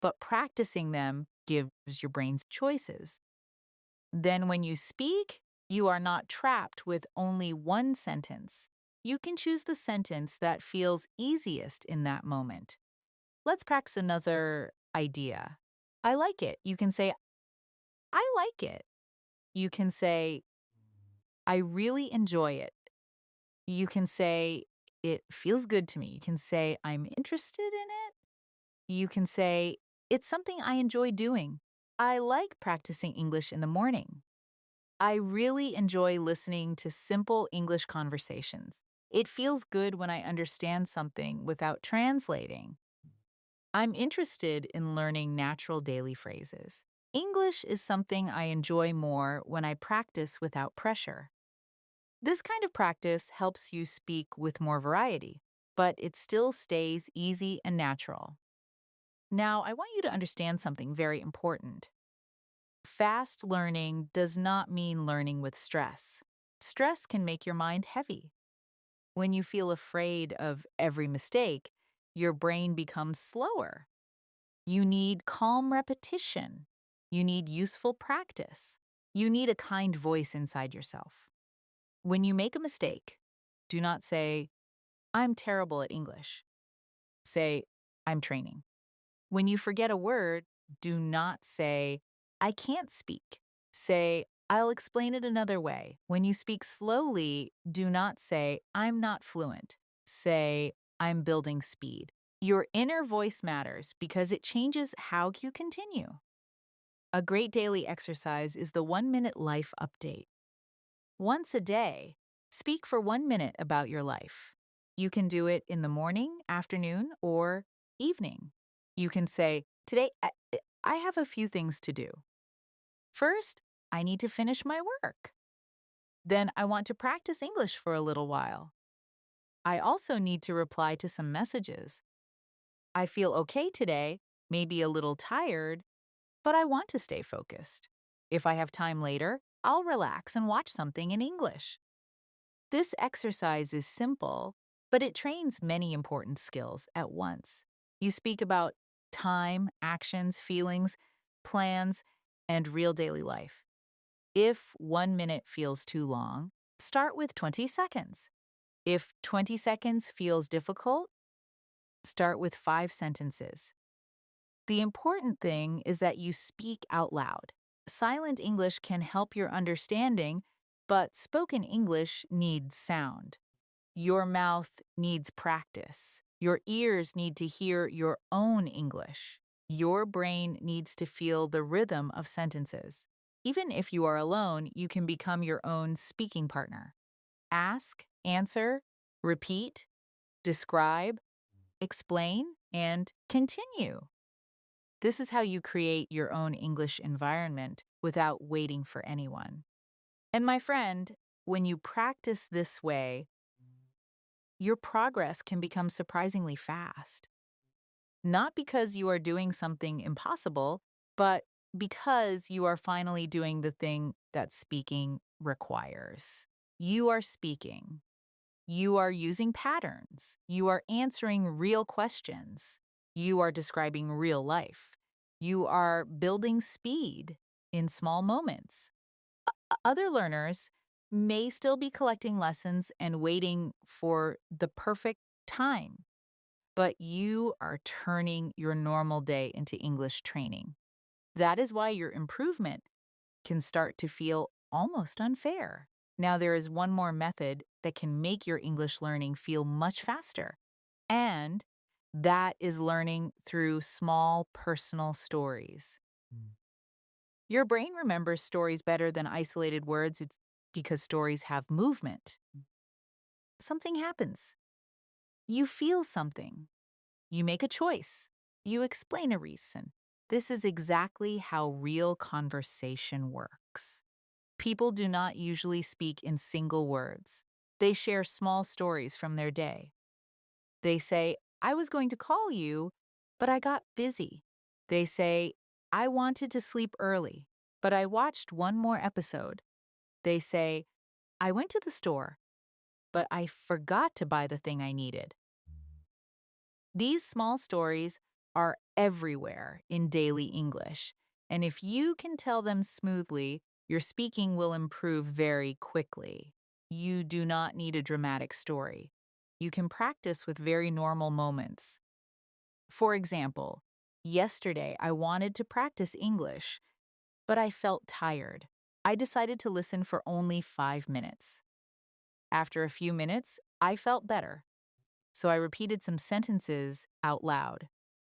but practicing them gives your brain choices. Then when you speak, you are not trapped with only one sentence. You can choose the sentence that feels easiest in that moment. Let's practice another idea. I like it. You can say, I like it. You can say, I really enjoy it. You can say, it feels good to me. You can say, I'm interested in it. You can say, it's something I enjoy doing. I like practicing English in the morning. I really enjoy listening to simple English conversations. It feels good when I understand something without translating. I'm interested in learning natural daily phrases. English is something I enjoy more when I practice without pressure. This kind of practice helps you speak with more variety, but it still stays easy and natural. Now, I want you to understand something very important. Fast learning does not mean learning with stress. Stress can make your mind heavy. When you feel afraid of every mistake, your brain becomes slower. You need calm repetition. You need useful practice. You need a kind voice inside yourself. When you make a mistake, do not say, I'm terrible at English. Say, I'm training. When you forget a word, do not say, I can't speak. Say, I'll explain it another way. When you speak slowly, do not say, I'm not fluent. Say, I'm building speed. Your inner voice matters because it changes how you continue. A great daily exercise is the 1 minute life update. Once a day, speak for 1 minute about your life. You can do it in the morning, afternoon, or evening. You can say, Today, I have a few things to do. First, I need to finish my work. Then, I want to practice English for a little while. I also need to reply to some messages. I feel okay today, maybe a little tired, but I want to stay focused. If I have time later, I'll relax and watch something in English. This exercise is simple, but it trains many important skills at once. You speak about time, actions, feelings, plans, and real daily life. If 1 minute feels too long, start with 20 seconds. If 20 seconds feels difficult, start with 5 sentences. The important thing is that you speak out loud. Silent English can help your understanding, but spoken English needs sound. Your mouth needs practice. Your ears need to hear your own English. Your brain needs to feel the rhythm of sentences. Even if you are alone, you can become your own speaking partner. Ask, answer, repeat, describe, explain, and continue. This is how you create your own English environment without waiting for anyone. And my friend, when you practice this way, your progress can become surprisingly fast. Not because you are doing something impossible, but because you are finally doing the thing that speaking requires. You are speaking. You are using patterns. You are answering real questions. You are describing real life. You are building speed in small moments. Other learners may still be collecting lessons and waiting for the perfect time, but you are turning your normal day into English training. That is why your improvement can start to feel almost unfair. Now, there is one more method that can make your English learning feel much faster, and that is learning through small personal stories. Your brain remembers stories better than isolated words because stories have movement. Something happens. You feel something. You make a choice. You explain a reason. This is exactly how real conversation works. People do not usually speak in single words. They share small stories from their day. They say, I was going to call you, but I got busy. They say, I wanted to sleep early, but I watched one more episode. They say, I went to the store, but I forgot to buy the thing I needed. These small stories are everywhere in daily English, and if you can tell them smoothly, your speaking will improve very quickly. You do not need a dramatic story. You can practice with very normal moments. For example, yesterday I wanted to practice English, but I felt tired. I decided to listen for only 5 minutes. After a few minutes, I felt better, so I repeated some sentences out loud.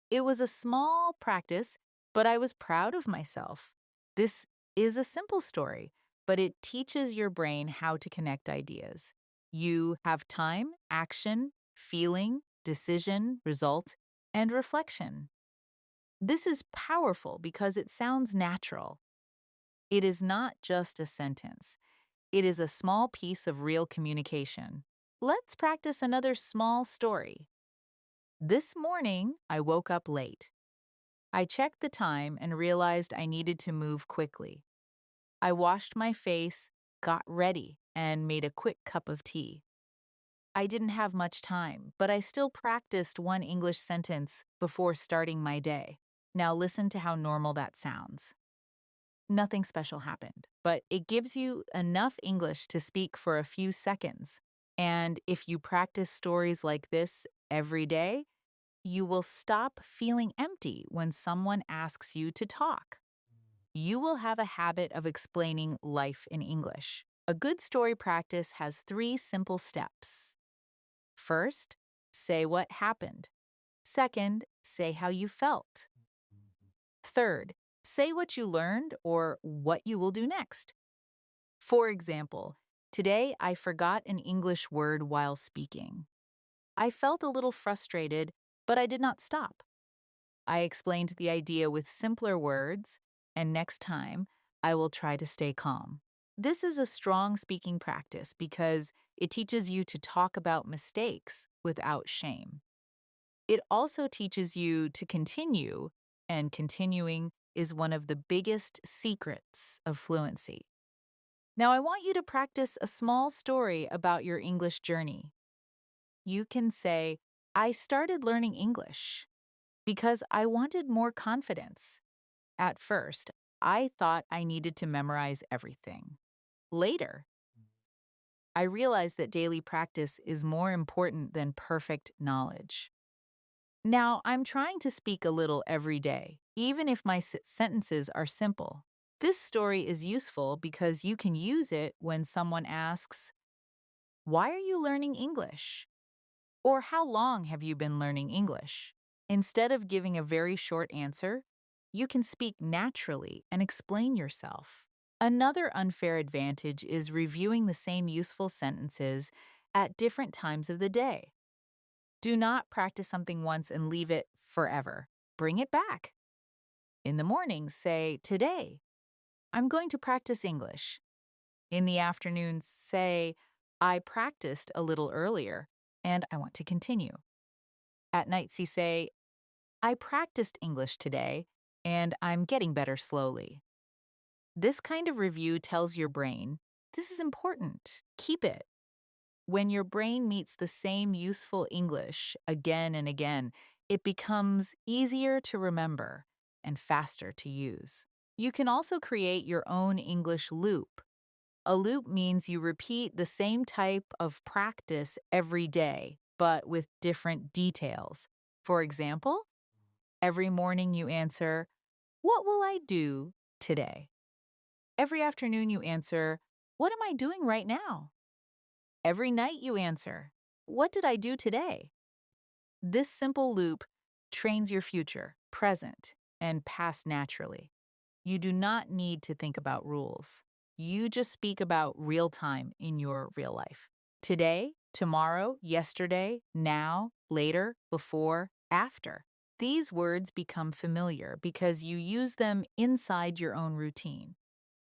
It was a small practice, but I was proud of myself. This is a simple story, but it teaches your brain how to connect ideas. You have time, action, feeling, decision, result, and reflection. This is powerful because it sounds natural. It is not just a sentence, it is a small piece of real communication. Let's practice another small story. This morning, I woke up late. I checked the time and realized I needed to move quickly. I washed my face, got ready, and made a quick cup of tea. I didn't have much time, but I still practiced one English sentence before starting my day. Now listen to how normal that sounds. Nothing special happened, but it gives you enough English to speak for a few seconds. And if you practice stories like this every day, you will stop feeling empty when someone asks you to talk. You will have a habit of explaining life in English. A good story practice has three simple steps. First, say what happened. Second, say how you felt. Third, say what you learned or what you will do next. For example, today I forgot an English word while speaking. I felt a little frustrated, but I did not stop. I explained the idea with simpler words, and next time I will try to stay calm. This is a strong speaking practice because it teaches you to talk about mistakes without shame. It also teaches you to continue, and continuing is one of the biggest secrets of fluency. Now, I want you to practice a small story about your English journey. You can say, I started learning English because I wanted more confidence. At first, I thought I needed to memorize everything. Later, I realized that daily practice is more important than perfect knowledge. Now, I'm trying to speak a little every day, even if my sentences are simple. This story is useful because you can use it when someone asks, why are you learning English? Or how long have you been learning English? Instead of giving a very short answer, you can speak naturally and explain yourself. Another unfair advantage is reviewing the same useful sentences at different times of the day. Do not practice something once and leave it forever. Bring it back. In the morning, say, today, I'm going to practice English. In the afternoon, say, I practiced a little earlier and I want to continue. At night, you say, I practiced English today and I'm getting better slowly. This kind of review tells your brain, this is important, keep it. When your brain meets the same useful English again and again, it becomes easier to remember and faster to use. You can also create your own English loop. A loop means you repeat the same type of practice every day, but with different details. For example, every morning you answer, what will I do today? Every afternoon you answer, what am I doing right now? Every night you answer, what did I do today? This simple loop trains your future, present, and past naturally. You do not need to think about rules. You just speak about real time in your real life. Today, tomorrow, yesterday, now, later, before, after. These words become familiar because you use them inside your own routine.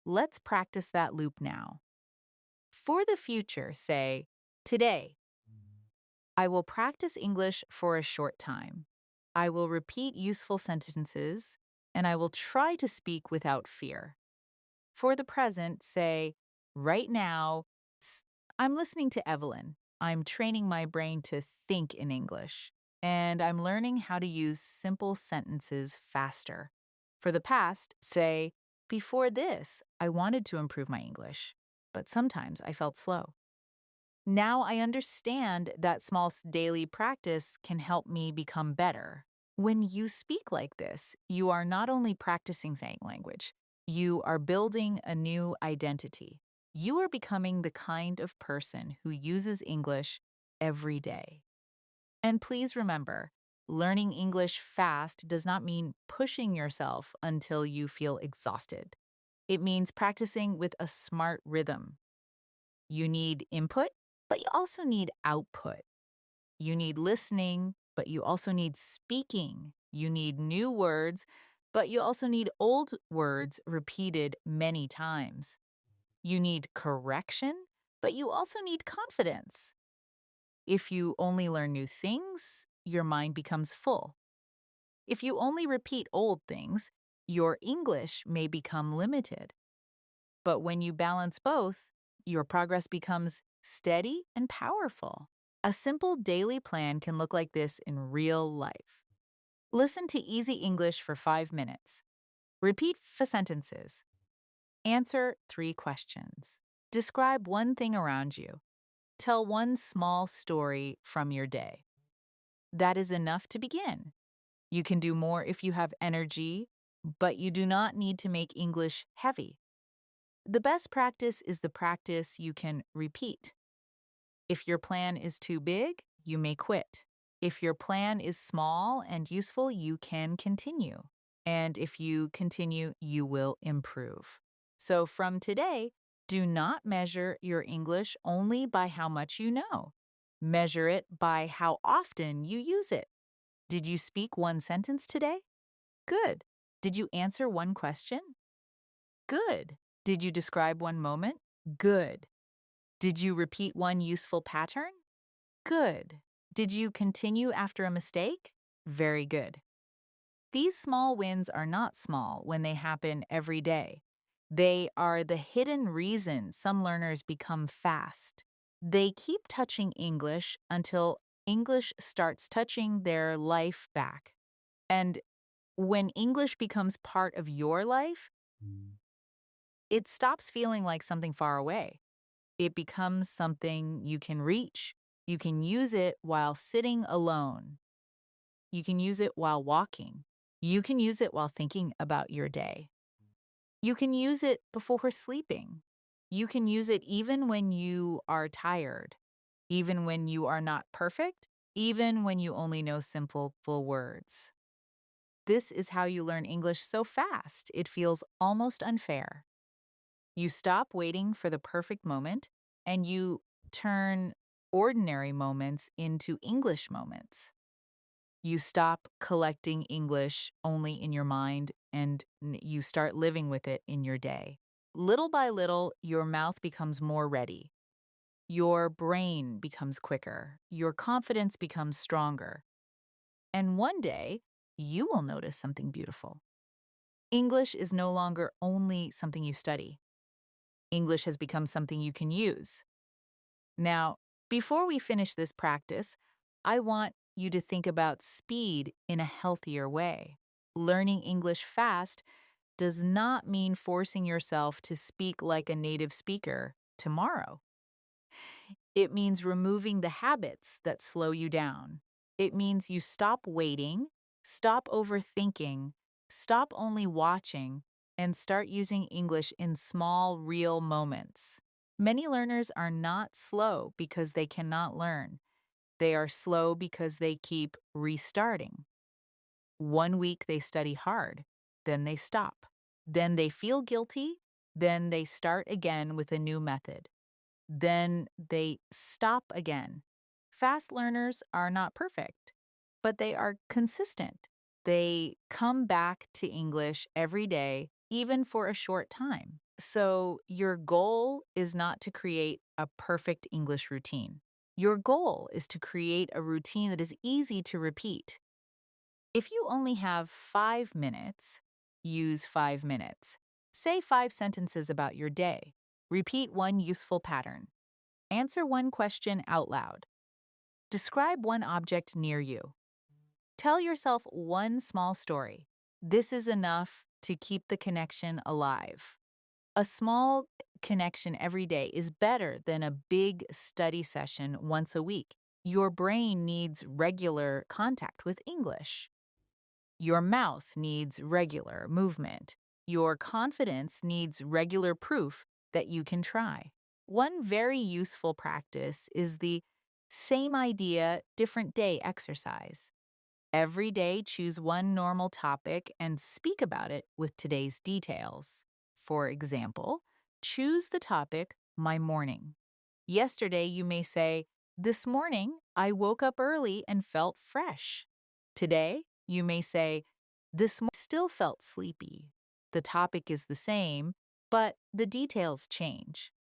Let's practice that loop now. For the future, say, today, I will practice English for a short time. I will repeat useful sentences, and I will try to speak without fear. For the present, say, right now, I'm listening to Evelyn. I'm training my brain to think in English, and I'm learning how to use simple sentences faster. For the past, say, before this, I wanted to improve my English, but sometimes I felt slow. Now I understand that small daily practice can help me become better. When you speak like this, you are not only practicing saying language, you are building a new identity. You are becoming the kind of person who uses English every day. And please remember, learning English fast does not mean pushing yourself until you feel exhausted. It means practicing with a smart rhythm. You need input, but you also need output. You need listening, but you also need speaking. You need new words, but you also need old words repeated many times. You need correction, but you also need confidence. If you only learn new things, your mind becomes full. If you only repeat old things, your English may become limited. But when you balance both, your progress becomes steady and powerful. A simple daily plan can look like this in real life. Listen to easy English for 5 minutes. Repeat sentences. Answer 3 questions. Describe one thing around you. Tell one small story from your day. That is enough to begin. You can do more if you have energy, but you do not need to make English heavy. The best practice is the practice you can repeat. If your plan is too big, you may quit. If your plan is small and useful, you can continue. And if you continue, you will improve. So from today, do not measure your English only by how much you know. Measure it by how often you use it. Did you speak one sentence today? Good. Did you answer one question? Good. Did you describe one moment? Good. Did you repeat one useful pattern? Good. Did you continue after a mistake? Very good. These small wins are not small when they happen every day. They are the hidden reason some learners become fast. They keep touching English until English starts touching their life back. And when English becomes part of your life, it stops feeling like something far away. It becomes something you can reach. You can use it while sitting alone. You can use it while walking. You can use it while thinking about your day. You can use it before sleeping. You can use it even when you are tired, even when you are not perfect, even when you only know simple full words. This is how you learn English so fast, it feels almost unfair. You stop waiting for the perfect moment and you turn ordinary moments into English moments. You stop collecting English only in your mind and you start living with it in your day. Little by little, your mouth becomes more ready. Your brain becomes quicker. Your confidence becomes stronger. And one day, you will notice something beautiful. English is no longer only something you study. English has become something you can use. Now, before we finish this practice, I want you to think about speed in a healthier way. Learning English fast does not mean forcing yourself to speak like a native speaker tomorrow. It means removing the habits that slow you down. It means you stop waiting, stop overthinking, stop only watching, and start using English in small, real moments. Many learners are not slow because they cannot learn. They are slow because they keep restarting. One week they study hard, then they stop. Then they feel guilty, then they start again with a new method. Then they stop again. Fast learners are not perfect, but they are consistent. They come back to English every day, even for a short time. So, your goal is not to create a perfect English routine. Your goal is to create a routine that is easy to repeat. If you only have 5 minutes, use 5 minutes. Say 5 sentences about your day. Repeat one useful pattern. Answer one question out loud. Describe one object near you. Tell yourself one small story. This is enough to keep the connection alive. A small connection every day is better than a big study session once a week. Your brain needs regular contact with English. Your mouth needs regular movement. Your confidence needs regular proof that you can try. One very useful practice is the same idea, different day exercise. Every day, choose one normal topic and speak about it with today's details. For example, choose the topic, my morning. Yesterday, you may say, this morning, I woke up early and felt fresh. Today, you may say, this morning still felt sleepy. The topic is the same, but the details change.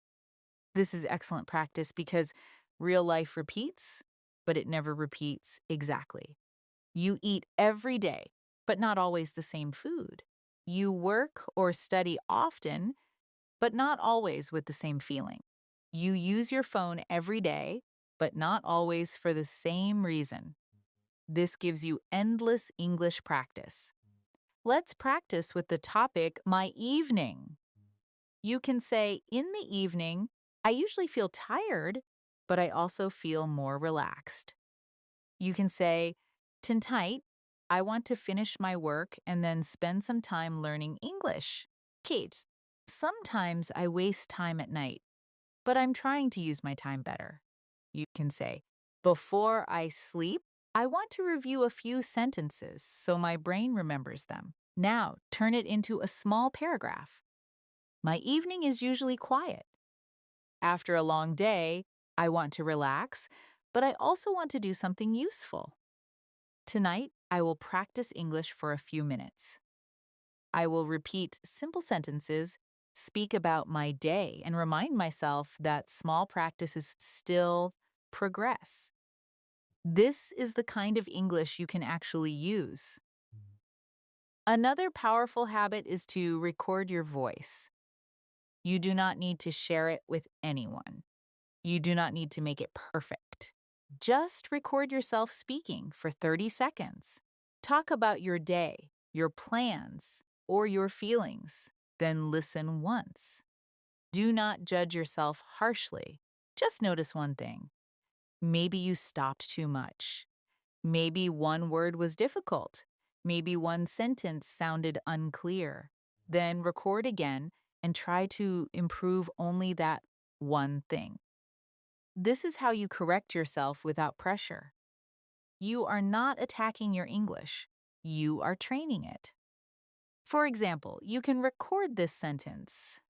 This is excellent practice because real life repeats, but it never repeats exactly. You eat every day, but not always the same food. You work or study often, but not always with the same feeling. You use your phone every day, but not always for the same reason. This gives you endless English practice. Let's practice with the topic, my evening. You can say, in the evening, I usually feel tired, but I also feel more relaxed. You can say, tonight, I want to finish my work and then spend some time learning English. Kate, sometimes I waste time at night, but I'm trying to use my time better. You can say, before I sleep, I want to review a few sentences so my brain remembers them. Now, turn it into a small paragraph. My evening is usually quiet. After a long day, I want to relax, but I also want to do something useful. Tonight, I will practice English for a few minutes. I will repeat simple sentences, speak about my day, and remind myself that small practices still progress. This is the kind of English you can actually use. Another powerful habit is to record your voice. You do not need to share it with anyone. You do not need to make it perfect. Just record yourself speaking for 30 seconds. Talk about your day, your plans, or your feelings. Then listen once. Do not judge yourself harshly. Just notice one thing. Maybe you stopped too much. Maybe one word was difficult. Maybe one sentence sounded unclear. Then record again and try to improve only that one thing. This is how you correct yourself without pressure. You are not attacking your English. You are training it. For example, you can record this sentence.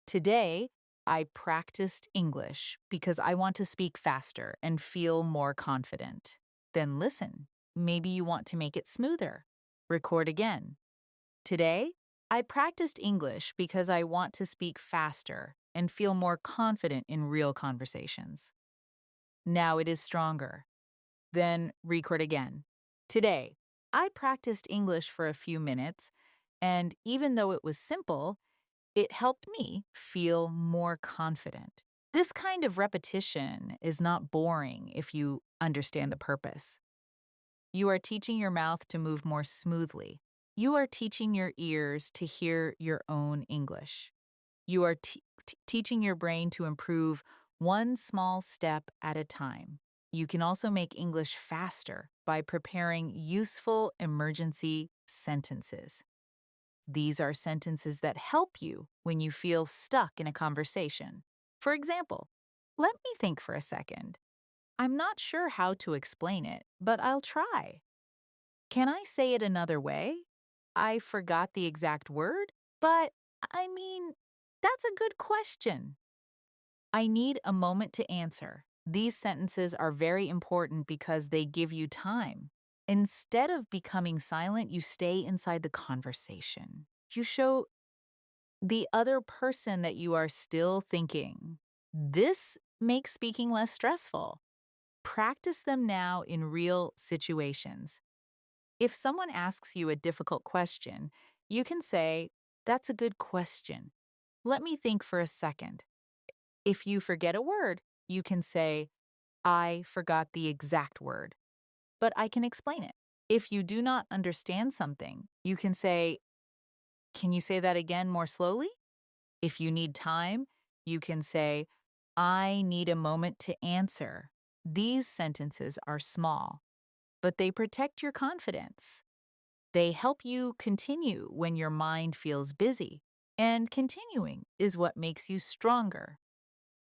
Today, I practiced English because I want to speak faster and feel more confident. Then listen. Maybe you want to make it smoother. Record again. Today, I practiced English because I want to speak faster and feel more confident in real conversations. Now it is stronger. Then record again. Today, I practiced English for a few minutes, and even though it was simple, it helped me feel more confident. This kind of repetition is not boring if you understand the purpose. You are teaching your mouth to move more smoothly. You are teaching your ears to hear your own English. You are teaching your brain to improve one small step at a time. You can also make English faster by preparing useful emergency sentences. These are sentences that help you when you feel stuck in a conversation. For example, let me think for a second. I'm not sure how to explain it, but I'll try. Can I say it another way? I forgot the exact word, but I mean, that's a good question. I need a moment to answer. These sentences are very important because they give you time. Instead of becoming silent, you stay inside the conversation. You show the other person that you are still thinking. This makes speaking less stressful. Practice them now in real situations. If someone asks you a difficult question, you can say, that's a good question. Let me think for a second. If you forget a word, you can say, I forgot the exact word, but I can explain it. If you do not understand something, you can say, can you say that again more slowly? If you need time, you can say, I need a moment to answer. These sentences are small, but they protect your confidence. They help you continue when your mind feels busy, and continuing is what makes you stronger.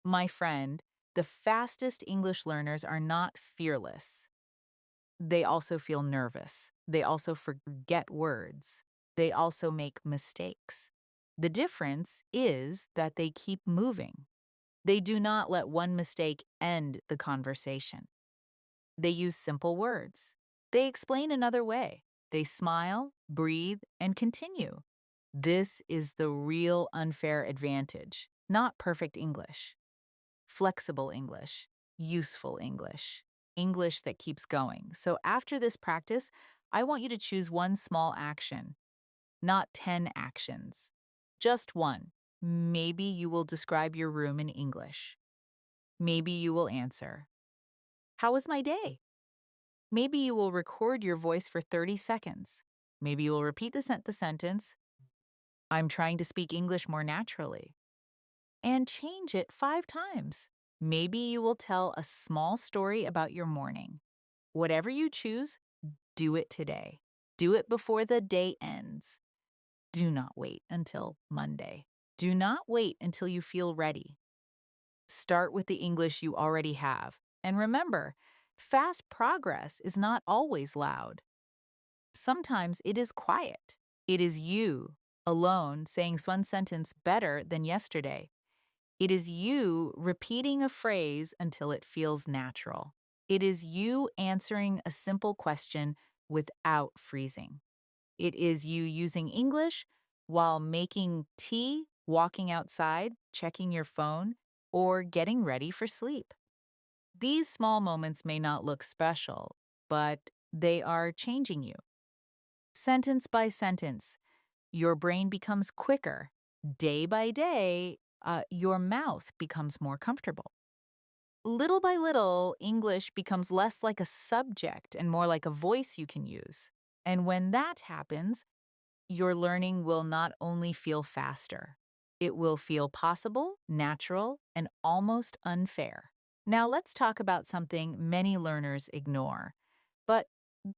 My friend, the fastest English learners are not fearless. They also feel nervous. They also forget words. They also make mistakes. The difference is that they keep moving. They do not let one mistake end the conversation. They use simple words. They explain another way. They smile, breathe, and continue. This is the real unfair advantage, not perfect English. Flexible English, useful English, English that keeps going. So after this practice, I want you to choose one small action, not 10 actions. Just one. Maybe you will describe your room in English. Maybe you will answer, "How was my day?" Maybe you will record your voice for 30 seconds. Maybe you will repeat the sentence, "I'm trying to speak English more naturally," and change it 5 times. Maybe you will tell a small story about your morning. Whatever you choose, do it today. Do it before the day ends. Do not wait until Monday. Do not wait until you feel ready. Start with the English you already have. And remember, fast progress is not always loud. Sometimes it is quiet. It is you, alone, saying one sentence better than yesterday. It is you repeating a phrase until it feels natural. It is you answering a simple question without freezing. It is you using English while making tea, walking outside, checking your phone, or getting ready for sleep. These small moments may not look special, but they are changing you. Sentence by sentence, your brain becomes quicker. Day by day, your mouth becomes more comfortable. Little by little, English becomes less like a subject and more like a voice you can use. And when that happens, your learning will not only feel faster, it will feel possible, natural, and almost unfair. Now, let's talk about something many learners ignore, but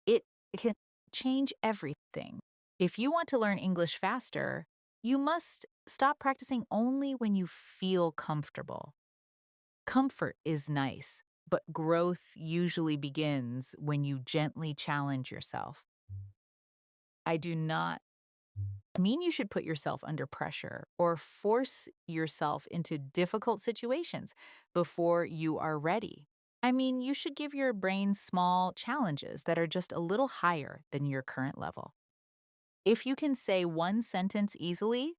it can change everything. If you want to learn English faster, you must stop practicing only when you feel comfortable. Comfort is nice, but growth usually begins when you gently challenge yourself. I do not mean you should put yourself under pressure or force yourself into difficult situations before you are ready. I mean, you should give your brain small challenges that are just a little higher than your current level. If you can say one sentence easily,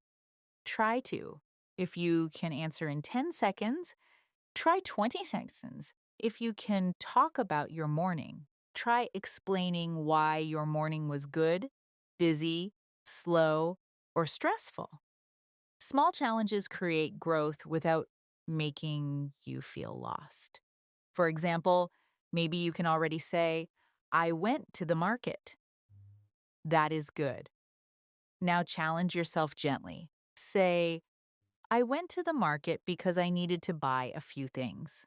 try to. If you can answer in 10 seconds, try 20 seconds. If you can talk about your morning, try explaining why your morning was good, busy, slow, or stressful. Small challenges create growth without making you feel lost. For example, maybe you can already say, "I went to the market." That is good. Now challenge yourself gently. Say, "I went to the market because I needed to buy a few things."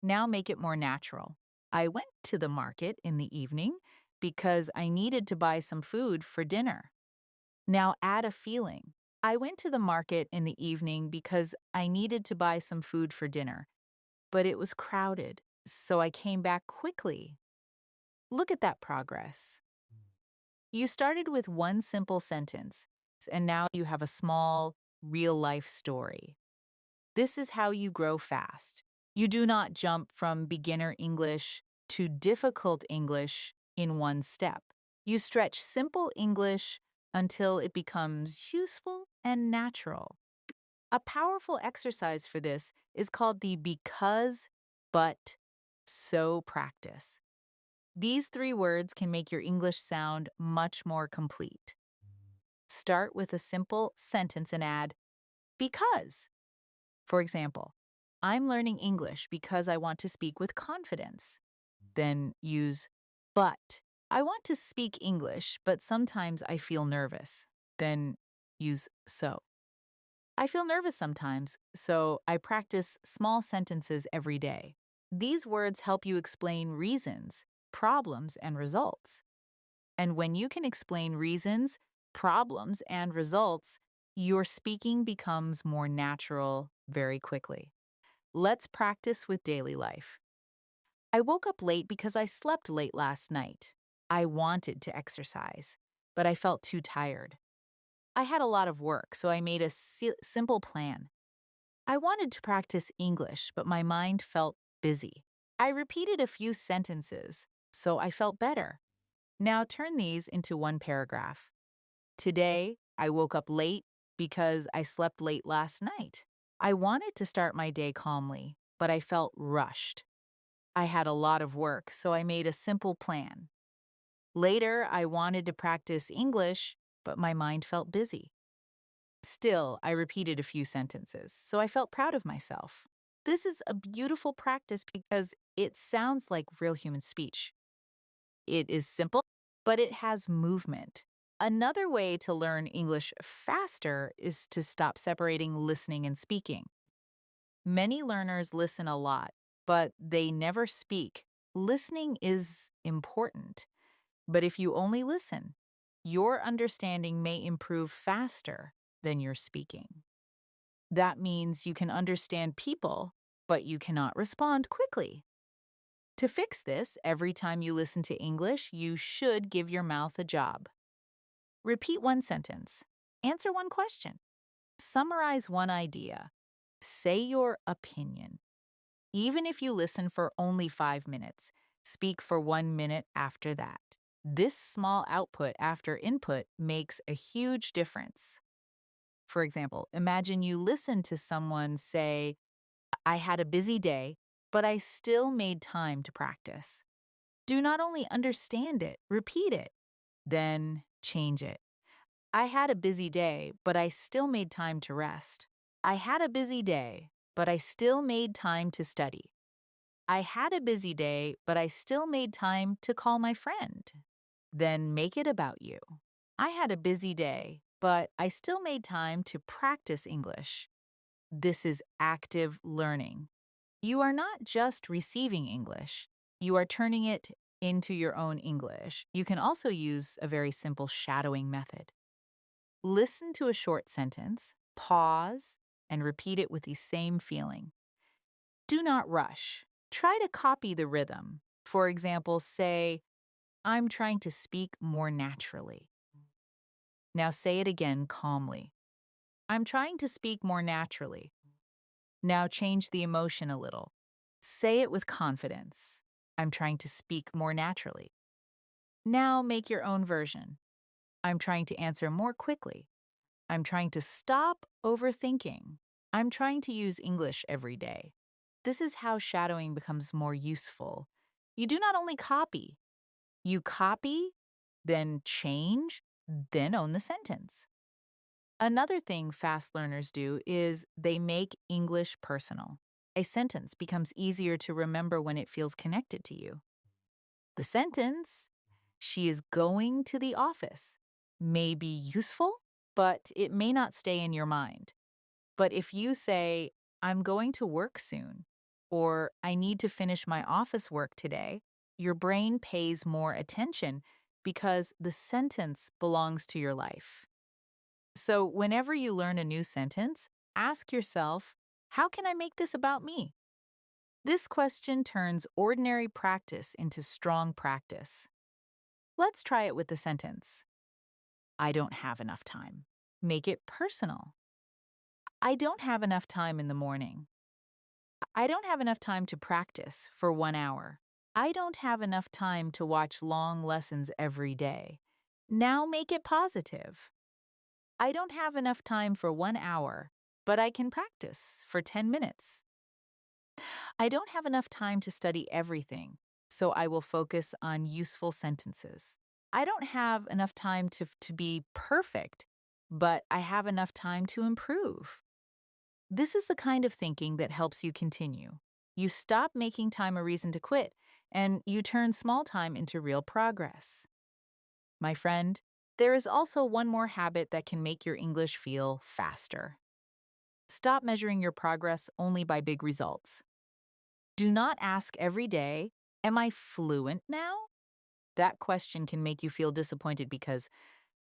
Now make it more natural. "I went to the market in the evening because I needed to buy some food for dinner." Now add a feeling. "I went to the market in the evening because I needed to buy some food for dinner, but it was crowded, so I came back quickly." Look at that progress. You started with one simple sentence, and now you have a small, real life story. This is how you grow fast. You do not jump from beginner English to difficult English in one step. You stretch simple English until it becomes useful and natural. A powerful exercise for this is called the because, but, so practice. These 3 words can make your English sound much more complete. Start with a simple sentence and add because. For example, "I'm learning English because I want to speak with confidence." Then use but. "I want to speak English, but sometimes I feel nervous." Then use so. "I feel nervous sometimes, so I practice small sentences every day." These words help you explain reasons, problems, and results. And when you can explain reasons, problems, and results, your speaking becomes more natural very quickly. Let's practice with daily life. "I woke up late because I slept late last night. I wanted to exercise, but I felt too tired." I had a lot of work, so I made a simple plan. I wanted to practice English, but my mind felt busy. I repeated a few sentences, so I felt better. Now turn these into one paragraph. Today, I woke up late because I slept late last night. I wanted to start my day calmly, but I felt rushed. I had a lot of work, so I made a simple plan. Later, I wanted to practice English, but my mind felt busy. Still, I repeated a few sentences, so I felt proud of myself. This is a beautiful practice because it sounds like real human speech. It is simple, but it has movement. Another way to learn English faster is to stop separating listening and speaking. Many learners listen a lot, but they never speak. Listening is important, but if you only listen, your understanding may improve faster than your speaking. That means you can understand people, but you cannot respond quickly. To fix this, every time you listen to English, you should give your mouth a job. Repeat one sentence. Answer one question. Summarize one idea. Say your opinion. Even if you listen for only 5 minutes, speak for 1 minute after that. This small output after input makes a huge difference. For example, imagine you listen to someone say, I had a busy day, but I still made time to practice. Do not only understand it, repeat it, then change it. I had a busy day, but I still made time to rest. I had a busy day, but I still made time to study. I had a busy day, but I still made time to call my friend. Then make it about you. I had a busy day, but I still made time to practice English. This is active learning. You are not just receiving English, you are turning it into your own English. You can also use a very simple shadowing method. Listen to a short sentence, pause, and repeat it with the same feeling. Do not rush. Try to copy the rhythm. For example, say, I'm trying to speak more naturally. Now say it again calmly. I'm trying to speak more naturally. Now change the emotion a little. Say it with confidence. I'm trying to speak more naturally. Now make your own version. I'm trying to answer more quickly. I'm trying to stop overthinking. I'm trying to use English every day. This is how shadowing becomes more useful. You do not only copy, you copy, then change, then own the sentence. Another thing fast learners do is they make English personal. A sentence becomes easier to remember when it feels connected to you. The sentence, she is going to the office, may be useful, but it may not stay in your mind. But if you say, I'm going to work soon, or I need to finish my office work today, your brain pays more attention because the sentence belongs to your life. So whenever you learn a new sentence, ask yourself, how can I make this about me? This question turns ordinary practice into strong practice. Let's try it with the sentence. I don't have enough time. Make it personal. I don't have enough time in the morning. I don't have enough time to practice for 1 hour. I don't have enough time to watch long lessons every day. Now make it positive. I don't have enough time for 1 hour, but I can practice for 10 minutes. I don't have enough time to study everything, so I will focus on useful sentences. I don't have enough time to be perfect, but I have enough time to improve. This is the kind of thinking that helps you continue. You stop making time a reason to quit, and you turn small time into real progress. My friend, there is also one more habit that can make your English feel faster. Stop measuring your progress only by big results. Do not ask every day, am I fluent now? That question can make you feel disappointed because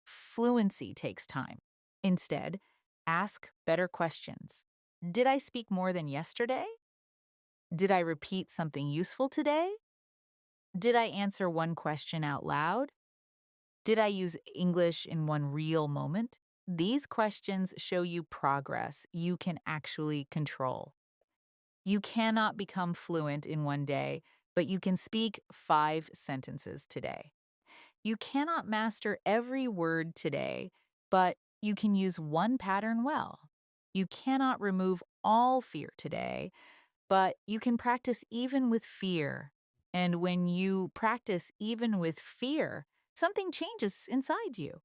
fluency takes time. Instead, ask better questions. Did I speak more than yesterday? Did I repeat something useful today? Did I answer one question out loud? Did I use English in one real moment? These questions show you progress you can actually control. You cannot become fluent in one day, but you can speak 5 sentences today. You cannot master every word today, but you can use one pattern well. You cannot remove all fear today, but you can practice even with fear. And when you practice even with fear, something changes inside you.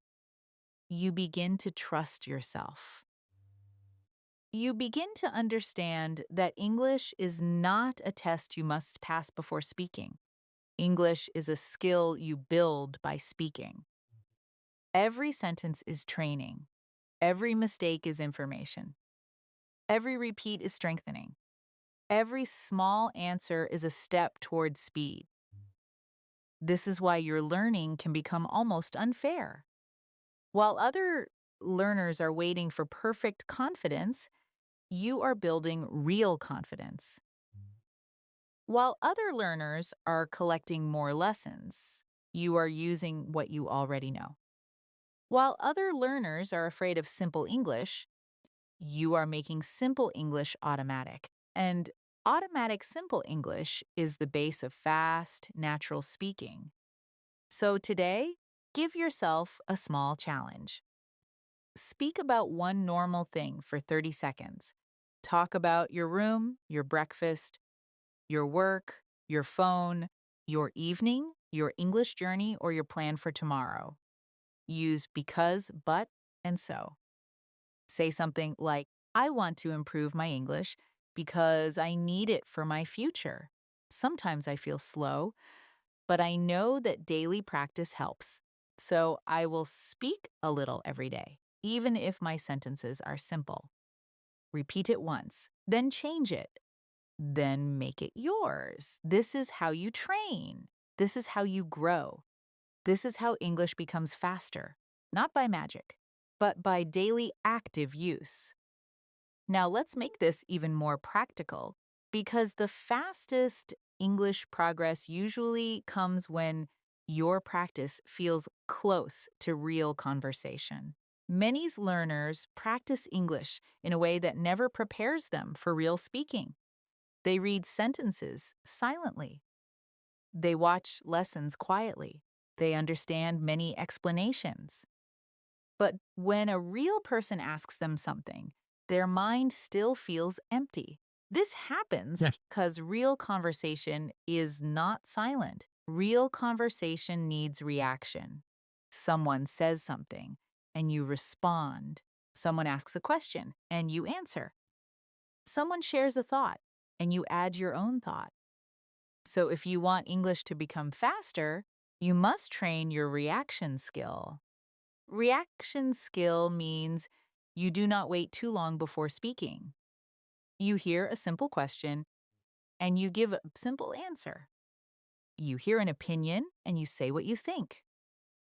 You begin to trust yourself. You begin to understand that English is not a test you must pass before speaking. English is a skill you build by speaking. Every sentence is training. Every mistake is information. Every repeat is strengthening. Every small answer is a step toward speed. This is why your learning can become almost unfair. While other learners are waiting for perfect confidence, you are building real confidence. While other learners are collecting more lessons, you are using what you already know. While other learners are afraid of simple English, you are making simple English automatic. And automatic simple English is the base of fast, natural speaking. So today, give yourself a small challenge. Speak about one normal thing for 30 seconds. Talk about your room, your breakfast, your work, your phone, your evening, your English journey, or your plan for tomorrow. Use because, but, and so. Say something like, I want to improve my English because I need it for my future. Sometimes I feel slow, but I know that daily practice helps. So I will speak a little every day, even if my sentences are simple. Repeat it once, then change it, then make it yours. This is how you train. This is how you grow. This is how English becomes faster, not by magic, but by daily active use. Now let's make this even more practical because the fastest English progress usually comes when your practice feels close to real conversation. Many learners practice English in a way that never prepares them for real speaking. They read sentences silently. They watch lessons quietly. They understand many explanations. But when a real person asks them something, their mind still feels empty. This happens Yeah. because real conversation is not silent. Real conversation needs reaction. Someone says something, and you respond. Someone asks a question, and you answer. Someone shares a thought, and you add your own thought. So if you want English to become faster, you must train your reaction skill. Reaction skill means you do not wait too long before speaking. You hear a simple question and you give a simple answer. You hear an opinion and you say what you think.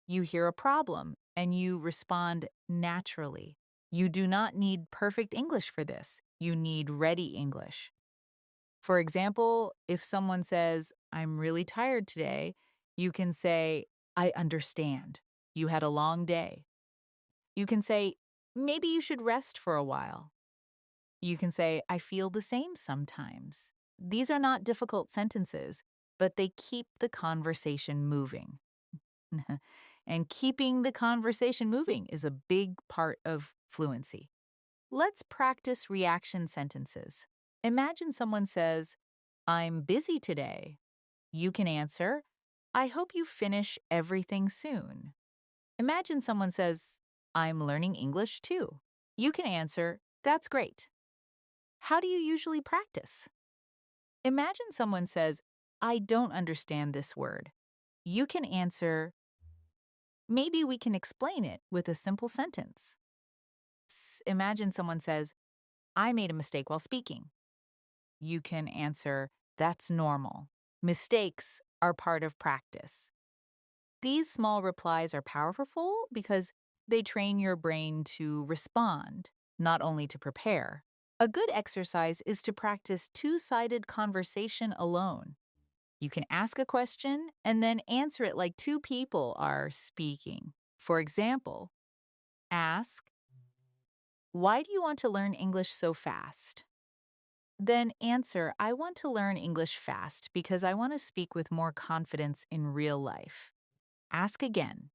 You hear a problem and you respond naturally. You do not need perfect English for this. You need ready English. For example, if someone says, I'm really tired today, you can say, I understand. You had a long day. You can say, maybe you should rest for a while. You can say, I feel the same sometimes. These are not difficult sentences, but they keep the conversation moving. And keeping the conversation moving is a big part of fluency. Let's practice reaction sentences. Imagine someone says, I'm busy today. You can answer, I hope you finish everything soon. Imagine someone says, I'm learning English too. You can answer, that's great. How do you usually practice? Imagine someone says, I don't understand this word. You can answer, maybe we can explain it with a simple sentence. Imagine someone says, I made a mistake while speaking. You can answer, that's normal. Mistakes are part of practice. These small replies are powerful because they train your brain to respond, not only to prepare. A good exercise is to practice two-sided conversation alone. You can ask a question and then answer it like two people are speaking. For example, ask, Why do you want to learn English so fast? Then answer, I want to learn English fast because I want to speak with more confidence in real life. Ask again.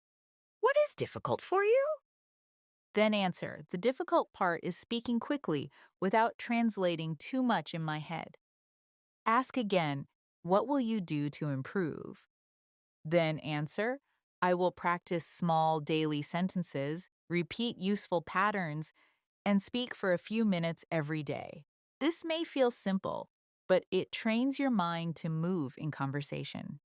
What is difficult for you? Then answer, the difficult part is speaking quickly without translating too much in my head. Ask again, what will you do to improve? Then answer, I will practice small daily sentences, repeat useful patterns, and speak for a few minutes every day. This may feel simple, but it trains your mind to move in conversation.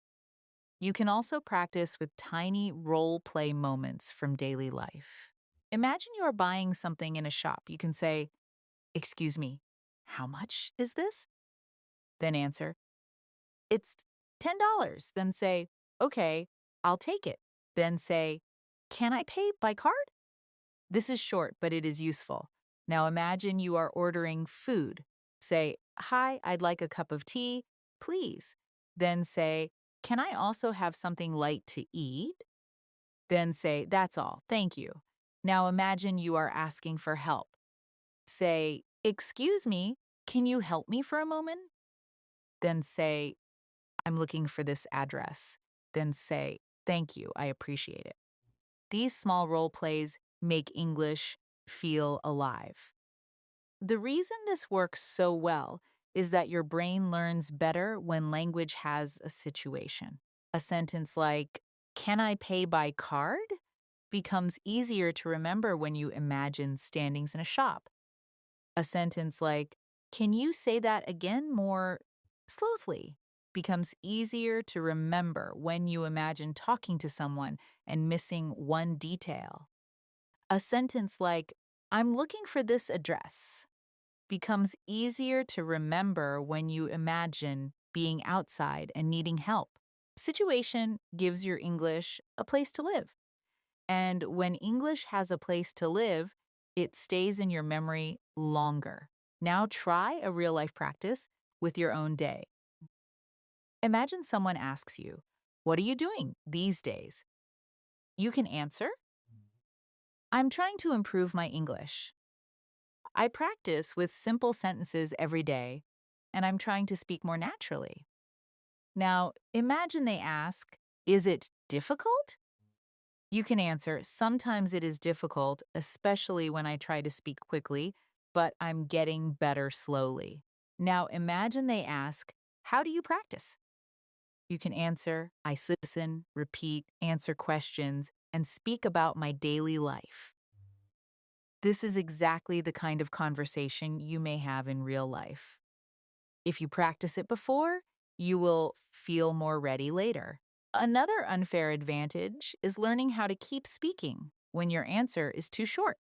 You can also practice with tiny role play moments from daily life. Imagine you are buying something in a shop. You can say, excuse me, how much is this? Then answer, it's $10. Then say, okay, I'll take it. Then say, can I pay by card? This is short, but it is useful. Now imagine you are ordering food. Say, hi, I'd like a cup of tea, please. Then say, can I also have something light to eat? Then say, that's all, thank you. Now imagine you are asking for help. Say, excuse me, can you help me for a moment? Then say, I'm looking for this address. Then say, thank you, I appreciate it. These small role plays make English feel alive. The reason this works so well is that your brain learns better when language has a situation. A sentence like, can I pay by card? Becomes easier to remember when you imagine standings in a shop. A sentence like, can you say that again more slowly? Becomes easier to remember when you imagine talking to someone and missing one detail. A sentence like, I'm looking for this address, becomes easier to remember when you imagine being outside and needing help. Situation gives your English a place to live. And when English has a place to live, it stays in your memory longer. Now try a real life practice with your own day. Imagine someone asks you, what are you doing these days? You can answer, I'm trying to improve my English. I practice with simple sentences every day, and I'm trying to speak more naturally. Now, imagine they ask, is it difficult? You can answer, sometimes it is difficult, especially when I try to speak quickly, but I'm getting better slowly. Now, imagine they ask, how do you practice? You can answer, I listen, repeat, answer questions, and speak about my daily life. This is exactly the kind of conversation you may have in real life. If you practice it before, you will feel more ready later. Another unfair advantage is learning how to keep speaking when your answer is too short.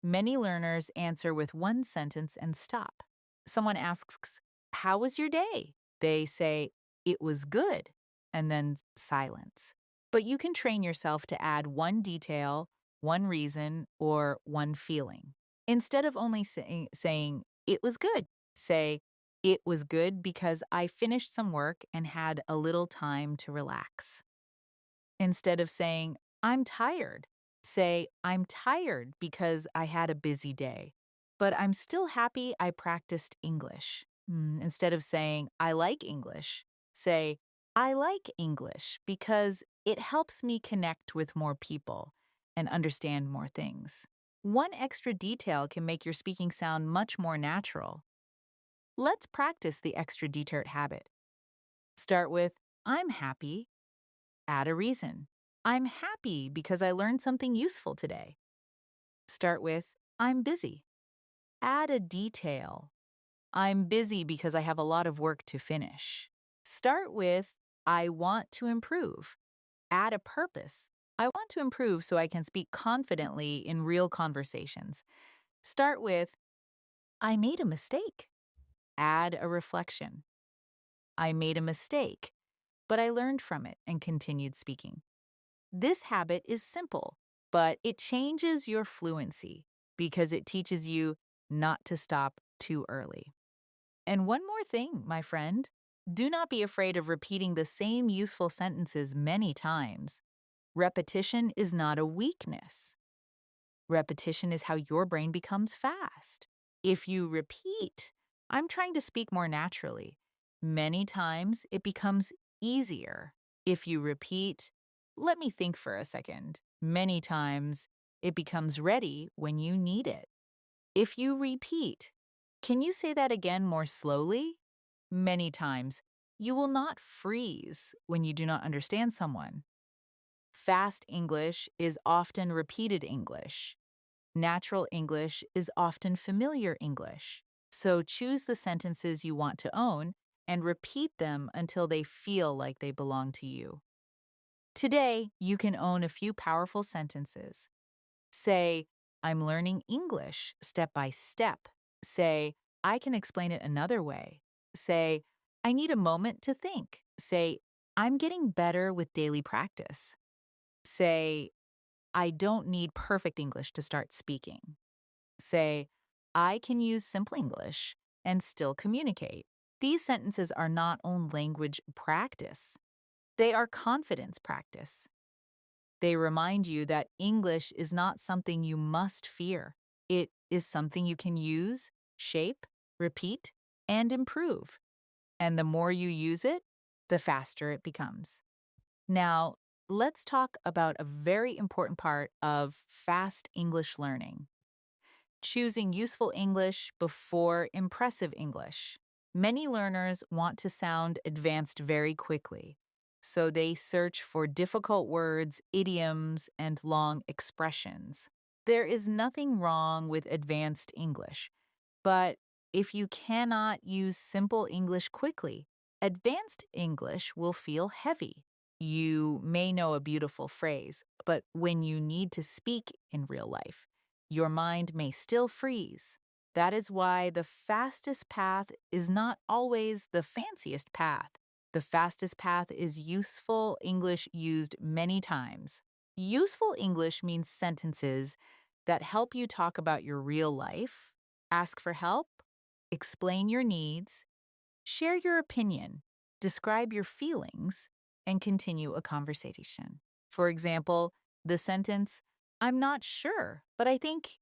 Many learners answer with one sentence and stop. Someone asks, how was your day? They say, it was good, and then silence. But you can train yourself to add one detail, one reason, or one feeling. Instead of only saying, it was good, say, it was good because I finished some work and had a little time to relax. Instead of saying, I'm tired, say, I'm tired because I had a busy day, but I'm still happy I practiced English. Instead of saying, I like English, say, I like English because it helps me connect with more people and understand more things. One extra detail can make your speaking sound much more natural. Let's practice the extra detail habit. Start with, I'm happy. Add a reason. I'm happy because I learned something useful today. Start with, I'm busy. Add a detail. I'm busy because I have a lot of work to finish. Start with, I want to improve. Add a purpose. I want to improve so I can speak confidently in real conversations. Start with, I made a mistake. Add a reflection. I made a mistake, but I learned from it and continued speaking. This habit is simple, but it changes your fluency because it teaches you not to stop too early. And one more thing, my friend, do not be afraid of repeating the same useful sentences many times. Repetition is not a weakness. Repetition is how your brain becomes fast. If you repeat, I'm trying to speak more naturally, many times it becomes easier. If you repeat, let me think for a second, many times it becomes ready when you need it. If you repeat, can you say that again more slowly? Many times, you will not freeze when you do not understand someone. Fast English is often repeated English. Natural English is often familiar English. So choose the sentences you want to own and repeat them until they feel like they belong to you. Today, you can own a few powerful sentences. Say, I'm learning English step by step. Say, I can explain it another way. Say, I need a moment to think. Say, I'm getting better with daily practice. Say, I don't need perfect English to start speaking. Say, I can use simple English and still communicate. These sentences are not only language practice, they are confidence practice. They remind you that English is not something you must fear. It is something you can use, shape, repeat, and improve. And the more you use it, the faster it becomes. Now, let's talk about a very important part of fast English learning: choosing useful English before impressive English. Many learners want to sound advanced very quickly, so they search for difficult words, idioms, and long expressions. There is nothing wrong with advanced English, but if you cannot use simple English quickly, advanced English will feel heavy. You may know a beautiful phrase, but when you need to speak in real life, your mind may still freeze. That is why the fastest path is not always the fanciest path. The fastest path is useful English used many times. Useful English means sentences that help you talk about your real life, ask for help, explain your needs, share your opinion, describe your feelings, and continue a conversation. For example, the sentence, I'm not sure, but I think,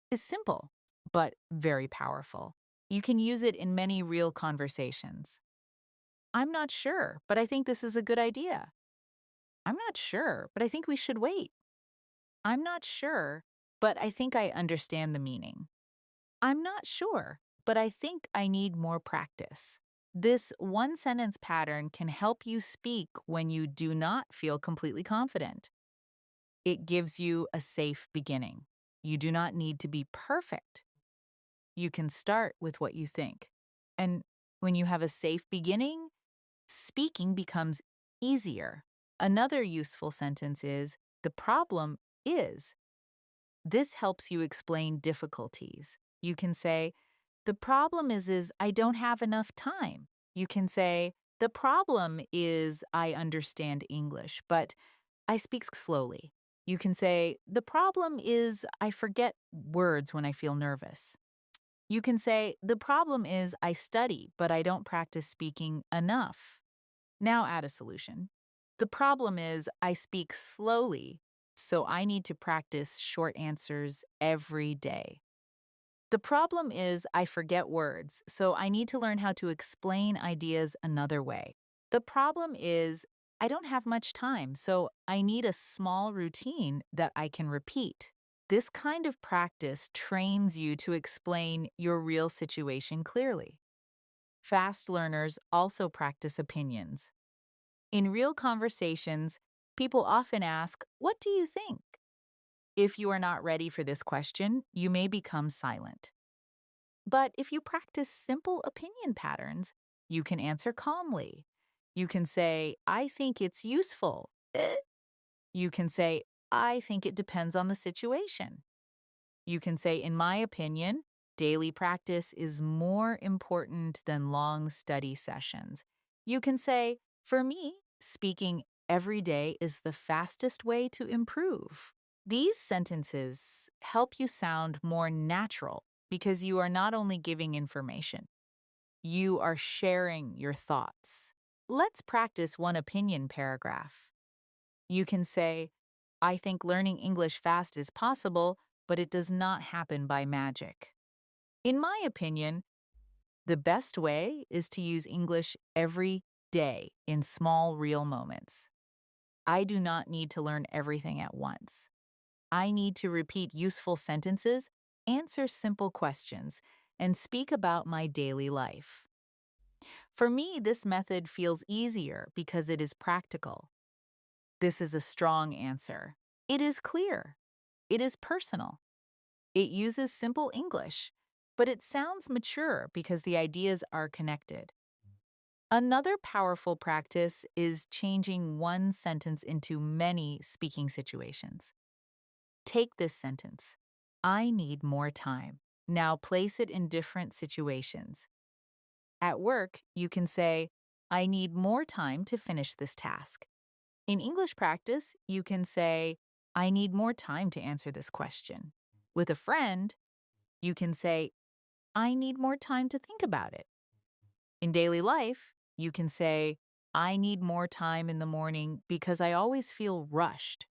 is simple, but very powerful. You can use it in many real conversations. I'm not sure, but I think this is a good idea. I'm not sure, but I think we should wait. I'm not sure, but I think I understand the meaning. I'm not sure, but I think I need more practice. This one sentence pattern can help you speak when you do not feel completely confident. It gives you a safe beginning. You do not need to be perfect. You can start with what you think. And when you have a safe beginning, speaking becomes easier. Another useful sentence is, the problem is. This helps you explain difficulties. You can say, the problem is I don't have enough time. You can say, the problem is I understand English, but I speak slowly. You can say, the problem is I forget words when I feel nervous. You can say, the problem is I study, but I don't practice speaking enough. Now add a solution. The problem is I speak slowly, so I need to practice short answers every day. The problem is I forget words, so I need to learn how to explain ideas another way. The problem is I don't have much time, so I need a small routine that I can repeat. This kind of practice trains you to explain your real situation clearly. Fast learners also practice opinions. In real conversations, people often ask, what do you think? If you are not ready for this question, you may become silent. But if you practice simple opinion patterns, you can answer calmly. You can say, I think it's useful. You can say, I think it depends on the situation. You can say, in my opinion, daily practice is more important than long study sessions. You can say, for me, speaking every day is the fastest way to improve. These sentences help you sound more natural because you are not only giving information, you are sharing your thoughts. Let's practice one opinion paragraph. You can say, I think learning English fast is possible, but it does not happen by magic. In my opinion, the best way is to use English every day in small, real moments. I do not need to learn everything at once. I need to repeat useful sentences, answer simple questions, and speak about my daily life. For me, this method feels easier because it is practical. This is a strong answer. It is clear. It is personal. It uses simple English, but it sounds mature because the ideas are connected. Another powerful practice is changing one sentence into many speaking situations. Take this sentence: I need more time. Now place it in different situations. At work, you can say, I need more time to finish this task. In English practice, you can say, I need more time to answer this question. With a friend, you can say, I need more time to think about it. In daily life, you can say, I need more time in the morning because I always feel rushed.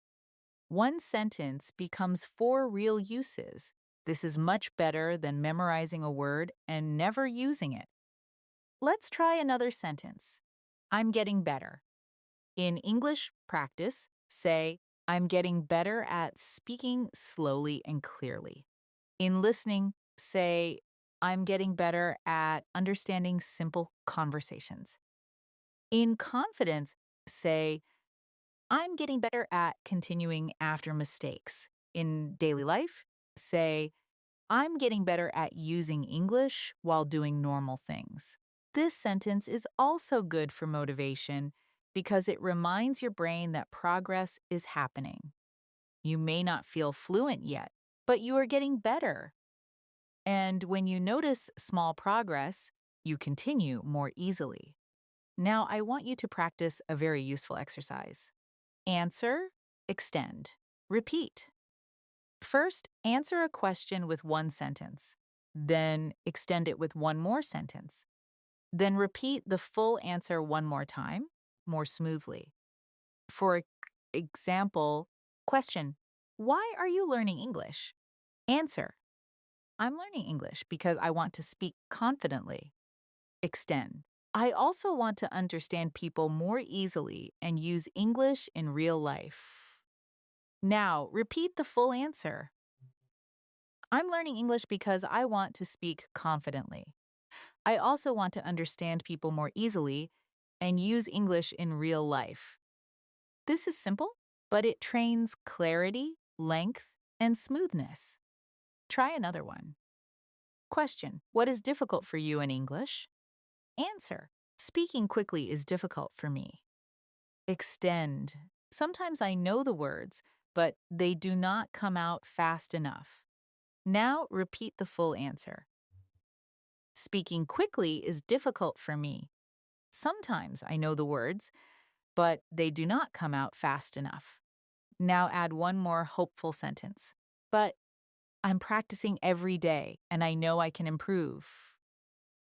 One sentence becomes four real uses. This is much better than memorizing a word and never using it. Let's try another sentence. I'm getting better. In English practice, say, I'm getting better at speaking slowly and clearly. In listening, say, I'm getting better at understanding simple conversations. In confidence, say, I'm getting better at continuing after mistakes. In daily life, say, I'm getting better at using English while doing normal things. This sentence is also good for motivation because it reminds your brain that progress is happening. You may not feel fluent yet, but you are getting better. And when you notice small progress, you continue more easily. Now, I want you to practice a very useful exercise. Answer, extend, repeat. First, answer a question with one sentence. Then extend it with one more sentence. Then repeat the full answer one more time, more smoothly. For example, question, why are you learning English? Answer, I'm learning English because I want to speak confidently. Extend, I also want to understand people more easily and use English in real life. Now, repeat the full answer. I'm learning English because I want to speak confidently. I also want to understand people more easily and use English in real life. This is simple, but it trains clarity, length, and smoothness. Try another one. Question, what is difficult for you in English? Answer, speaking quickly is difficult for me. Extend, sometimes I know the words, but they do not come out fast enough. Now repeat the full answer. Speaking quickly is difficult for me. Sometimes I know the words, but they do not come out fast enough. Now add one more hopeful sentence. But I'm practicing every day and I know I can improve.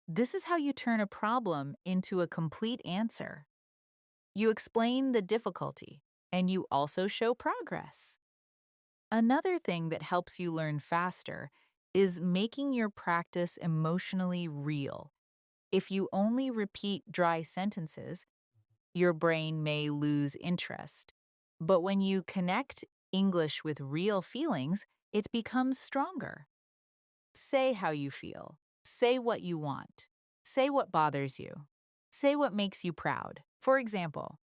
This is how you turn a problem into a complete answer. You explain the difficulty and you also show progress. Another thing that helps you learn faster is making your practice emotionally real. If you only repeat dry sentences, your brain may lose interest. But when you connect English with real feelings, it becomes stronger. Say how you feel. Say what you want. Say what bothers you. Say what makes you proud. For example,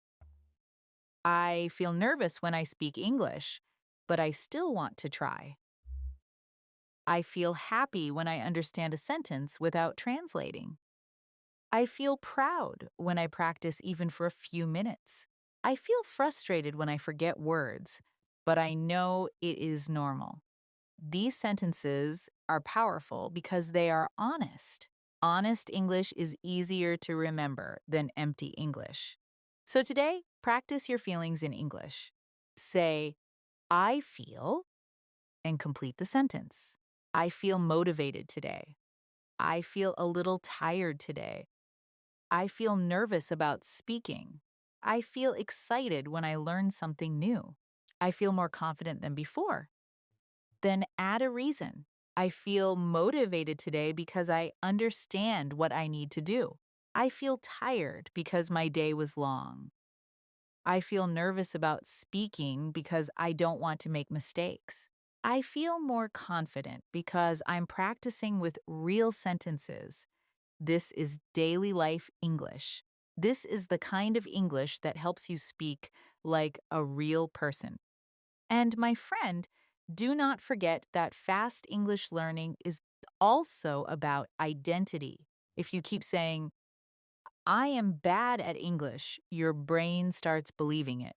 I feel nervous when I speak English, but I still want to try. I feel happy when I understand a sentence without translating. I feel proud when I practice even for a few minutes. I feel frustrated when I forget words, but I know it is normal. These sentences are powerful because they are honest. Honest English is easier to remember than empty English. So today, practice your feelings in English. Say, I feel, and complete the sentence. I feel motivated today. I feel a little tired today. I feel nervous about speaking. I feel excited when I learn something new. I feel more confident than before. Then add a reason. I feel motivated today because I understand what I need to do. I feel tired because my day was long. I feel nervous about speaking because I don't want to make mistakes. I feel more confident because I'm practicing with real sentences. This is daily life English. This is the kind of English that helps you speak like a real person. And my friend, do not forget that fast English learning is also about identity. If you keep saying, I am bad at English, your brain starts believing it.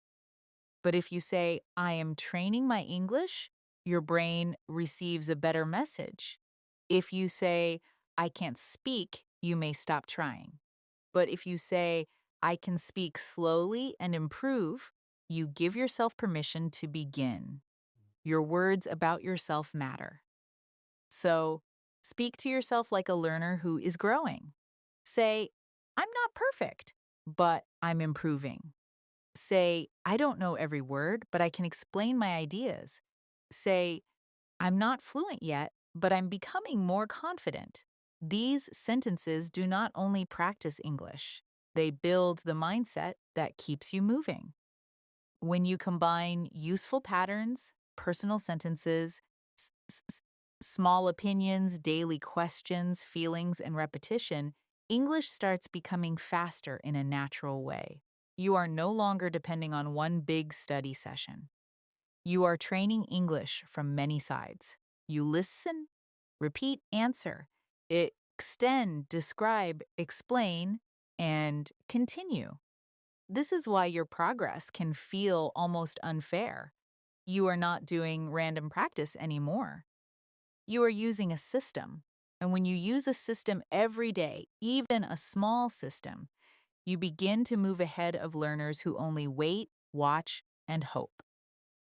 But if you say, I am training my English, your brain receives a better message. If you say, I can't speak, you may stop trying. But if you say, I can speak slowly and improve, you give yourself permission to begin. Your words about yourself matter. So speak to yourself like a learner who is growing. Say, I'm not perfect, but I'm improving. Say, I don't know every word, but I can explain my ideas. Say, I'm not fluent yet, but I'm becoming more confident. These sentences do not only practice English, they build the mindset that keeps you moving. When you combine useful patterns, personal sentences, s- s- s- small opinions, daily questions, feelings, and repetition, English starts becoming faster in a natural way. You are no longer depending on one big study session. You are training English from many sides. You listen, repeat, answer, extend, describe, explain, and continue. This is why your progress can feel almost unfair. You are not doing random practice anymore. You are using a system. And when you use a system every day, even a small system, you begin to move ahead of learners who only wait, watch, and hope.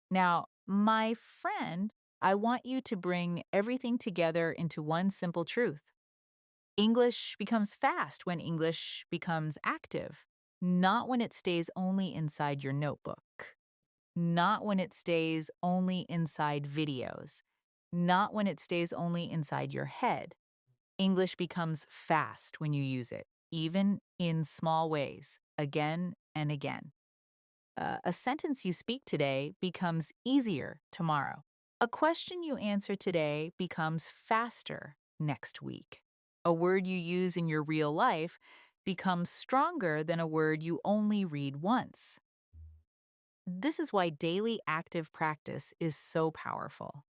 Now, my friend, I want you to bring everything together into one simple truth. English becomes fast when English becomes active, not when it stays only inside your notebook, not when it stays only inside videos, not when it stays only inside your head. English becomes fast when you use it, even in small ways, again and again. A sentence you speak today becomes easier tomorrow. A question you answer today becomes faster next week. A word you use in your real life becomes stronger than a word you only read once. This is why daily active practice is so powerful.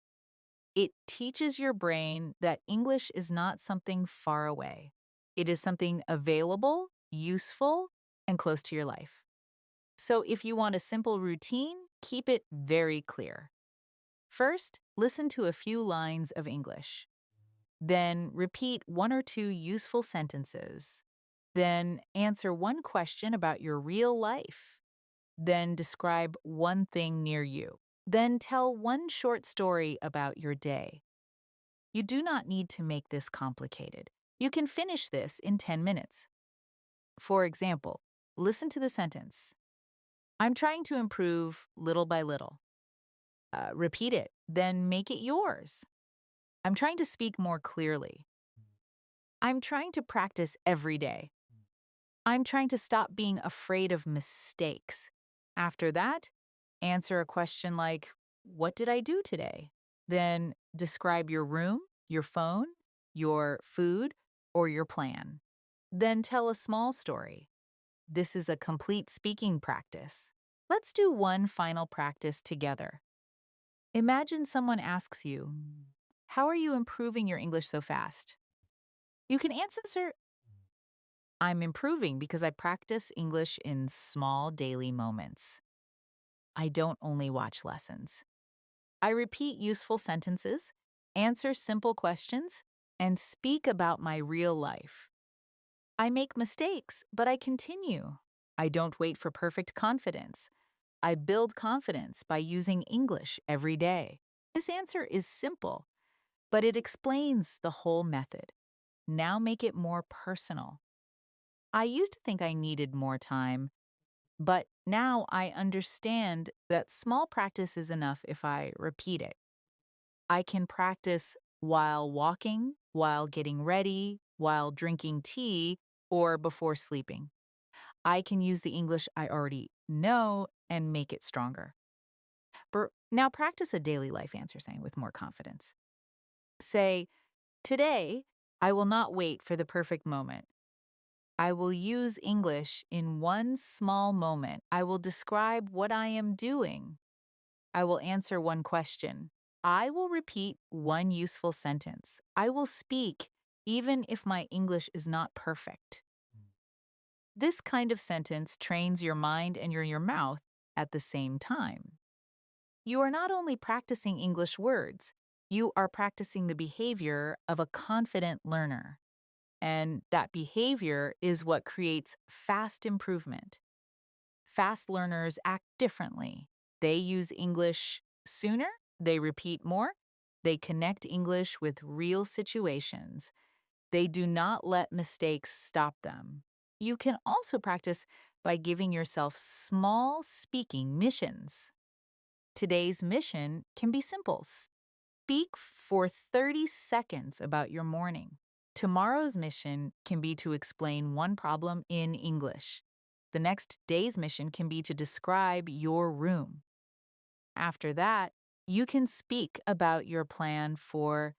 It teaches your brain that English is not something far away. It is something available, useful, and close to your life. So if you want a simple routine, keep it very clear. First, listen to a few lines of English. Then repeat one or two useful sentences. Then answer one question about your real life. Then describe one thing near you. Then tell one short story about your day. You do not need to make this complicated. You can finish this in 10 minutes. For example, listen to the sentence. I'm trying to improve little by little. Repeat it, then make it yours. I'm trying to speak more clearly. I'm trying to practice every day. I'm trying to stop being afraid of mistakes. After that, answer a question like, what did I do today? Then describe your room, your phone, your food, or your plan. Then tell a small story. This is a complete speaking practice. Let's do one final practice together. Imagine someone asks you, how are you improving your English so fast? You can answer, I'm improving because I practice English in small daily moments. I don't only watch lessons. I repeat useful sentences, answer simple questions, and speak about my real life. I make mistakes, but I continue. I don't wait for perfect confidence. I build confidence by using English every day. This answer is simple, but it explains the whole method. Now make it more personal. I used to think I needed more time, but now I understand that small practice is enough if I repeat it. I can practice while walking, while getting ready, while drinking tea, or before sleeping. I can use the English I already know and make it stronger. Now practice a daily life answer saying with more confidence. Say, today, I will not wait for the perfect moment. I will use English in one small moment. I will describe what I am doing. I will answer one question. I will repeat one useful sentence. I will speak even if my English is not perfect. This kind of sentence trains your mind and your mouth at the same time. You are not only practicing English words, you are practicing the behavior of a confident learner. And that behavior is what creates fast improvement. Fast learners act differently. They use English sooner, they repeat more, they connect English with real situations. They do not let mistakes stop them. You can also practice by giving yourself small speaking missions. Today's mission can be simple. Speak for 30 seconds about your morning. Tomorrow's mission can be to explain one problem in English. The next day's mission can be to describe your room. After that, you can speak about your plan for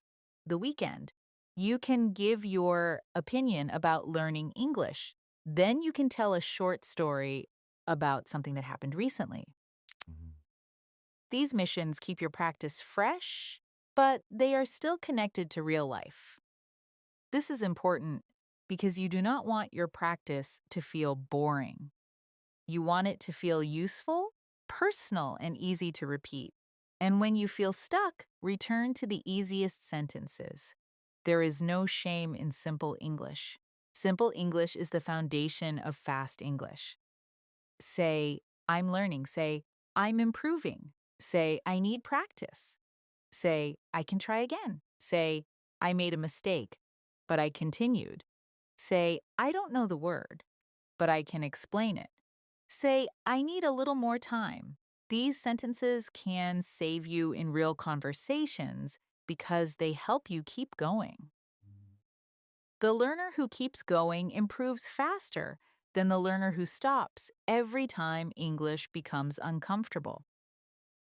the weekend. You can give your opinion about learning English. Then you can tell a short story about something that happened recently. Mhm. These missions keep your practice fresh, but they are still connected to real life. This is important because you do not want your practice to feel boring. You want it to feel useful, personal, and easy to repeat. And when you feel stuck, return to the easiest sentences. There is no shame in simple English. Simple English is the foundation of fast English. Say, I'm learning. Say, I'm improving. Say, I need practice. Say, I can try again. Say, I made a mistake, but I continued. Say, I don't know the word, but I can explain it. Say, I need a little more time. These sentences can save you in real conversations because they help you keep going. The learner who keeps going improves faster than the learner who stops every time English becomes uncomfortable.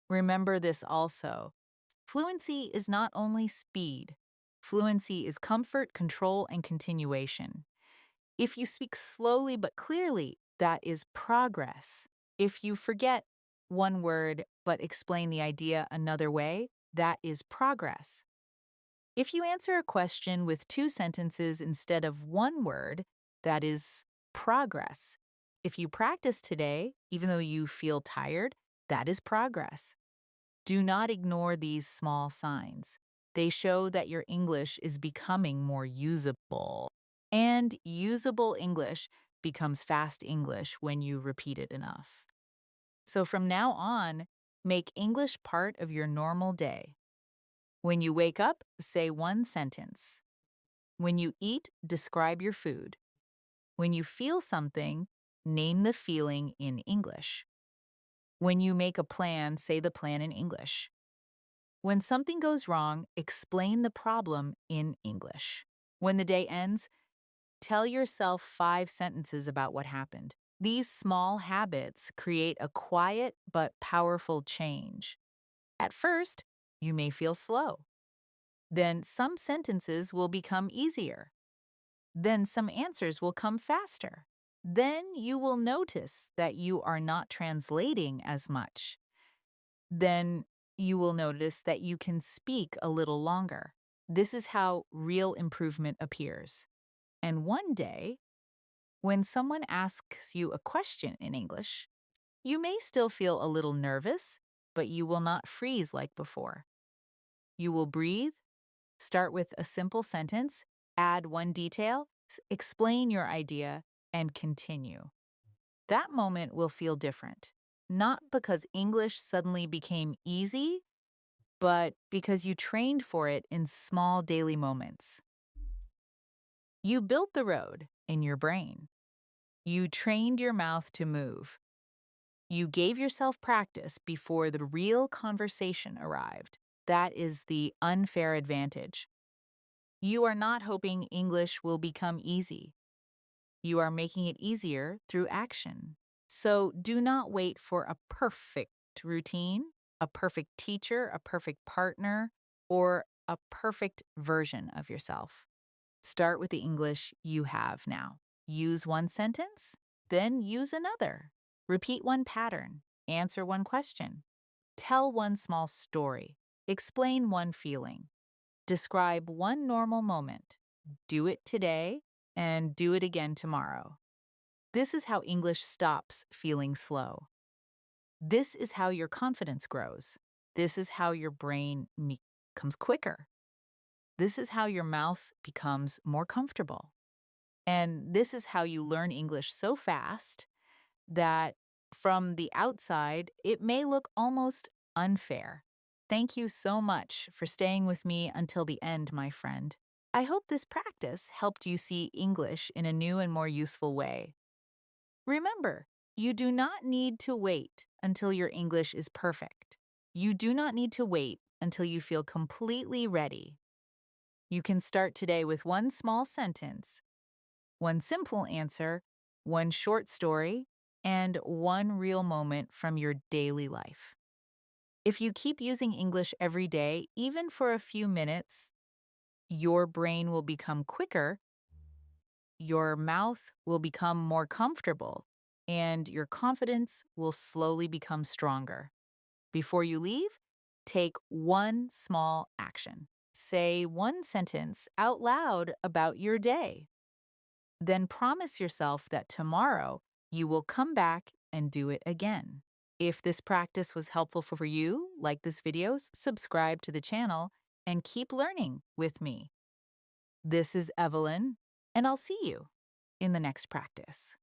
Remember this also. Fluency is not only speed. Fluency is comfort, control, and continuation. If you speak slowly but clearly, that is progress. If you forget one word but explain the idea another way, that is progress. If you answer a question with two sentences instead of one word, that is progress. If you practice today, even though you feel tired, that is progress. Do not ignore these small signs. They show that your English is becoming more usable. And usable English becomes fast English when you repeat it enough. So from now on, make English part of your normal day. When you wake up, say one sentence. When you eat, describe your food. When you feel something, name the feeling in English. When you make a plan, say the plan in English. When something goes wrong, explain the problem in English. When the day ends, tell yourself 5 sentences about what happened. These small habits create a quiet but powerful change. At first, you may feel slow. Then some sentences will become easier. Then some answers will come faster. Then you will notice that you are not translating as much. Then you will notice that you can speak a little longer. This is how real improvement appears. And one day, when someone asks you a question in English, you may still feel a little nervous, but you will not freeze like before. You will breathe, start with a simple sentence, add one detail, explain your idea, and continue. That moment will feel different, not because English suddenly became easy, but because you trained for it in small daily moments. You built the road in your brain. You trained your mouth to move. You gave yourself practice before the real conversation arrived. That is the unfair advantage. You are not hoping English will become easy. You are making it easier through action. So do not wait for a perfect routine, a perfect teacher, a perfect partner, or a perfect version of yourself. Start with the English you have now. Use one sentence, then use another. Repeat one pattern. Answer one question. Tell one small story. Explain one feeling. Describe one normal moment. Do it today and do it again tomorrow. This is how English stops feeling slow. This is how your confidence grows. This is how your brain becomes quicker. This is how your mouth becomes more comfortable. And this is how you learn English so fast that from the outside, it may look almost unfair. Thank you so much for staying with me until the end, my friend. I hope this practice helped you see English in a new and more useful way. Remember, you do not need to wait until your English is perfect. You do not need to wait until you feel completely ready. You can start today with one small sentence, one simple answer, one short story, and one real moment from your daily life. If you keep using English every day, even for a few minutes, your brain will become quicker, your mouth will become more comfortable, and your confidence will slowly become stronger. Before you leave, take one small action. Say one sentence out loud about your day. Then promise yourself that tomorrow you will come back and do it again. If this practice was helpful for you, like this video, subscribe to the channel and keep learning with me. This is Evelyn, and I'll see you in the next practice.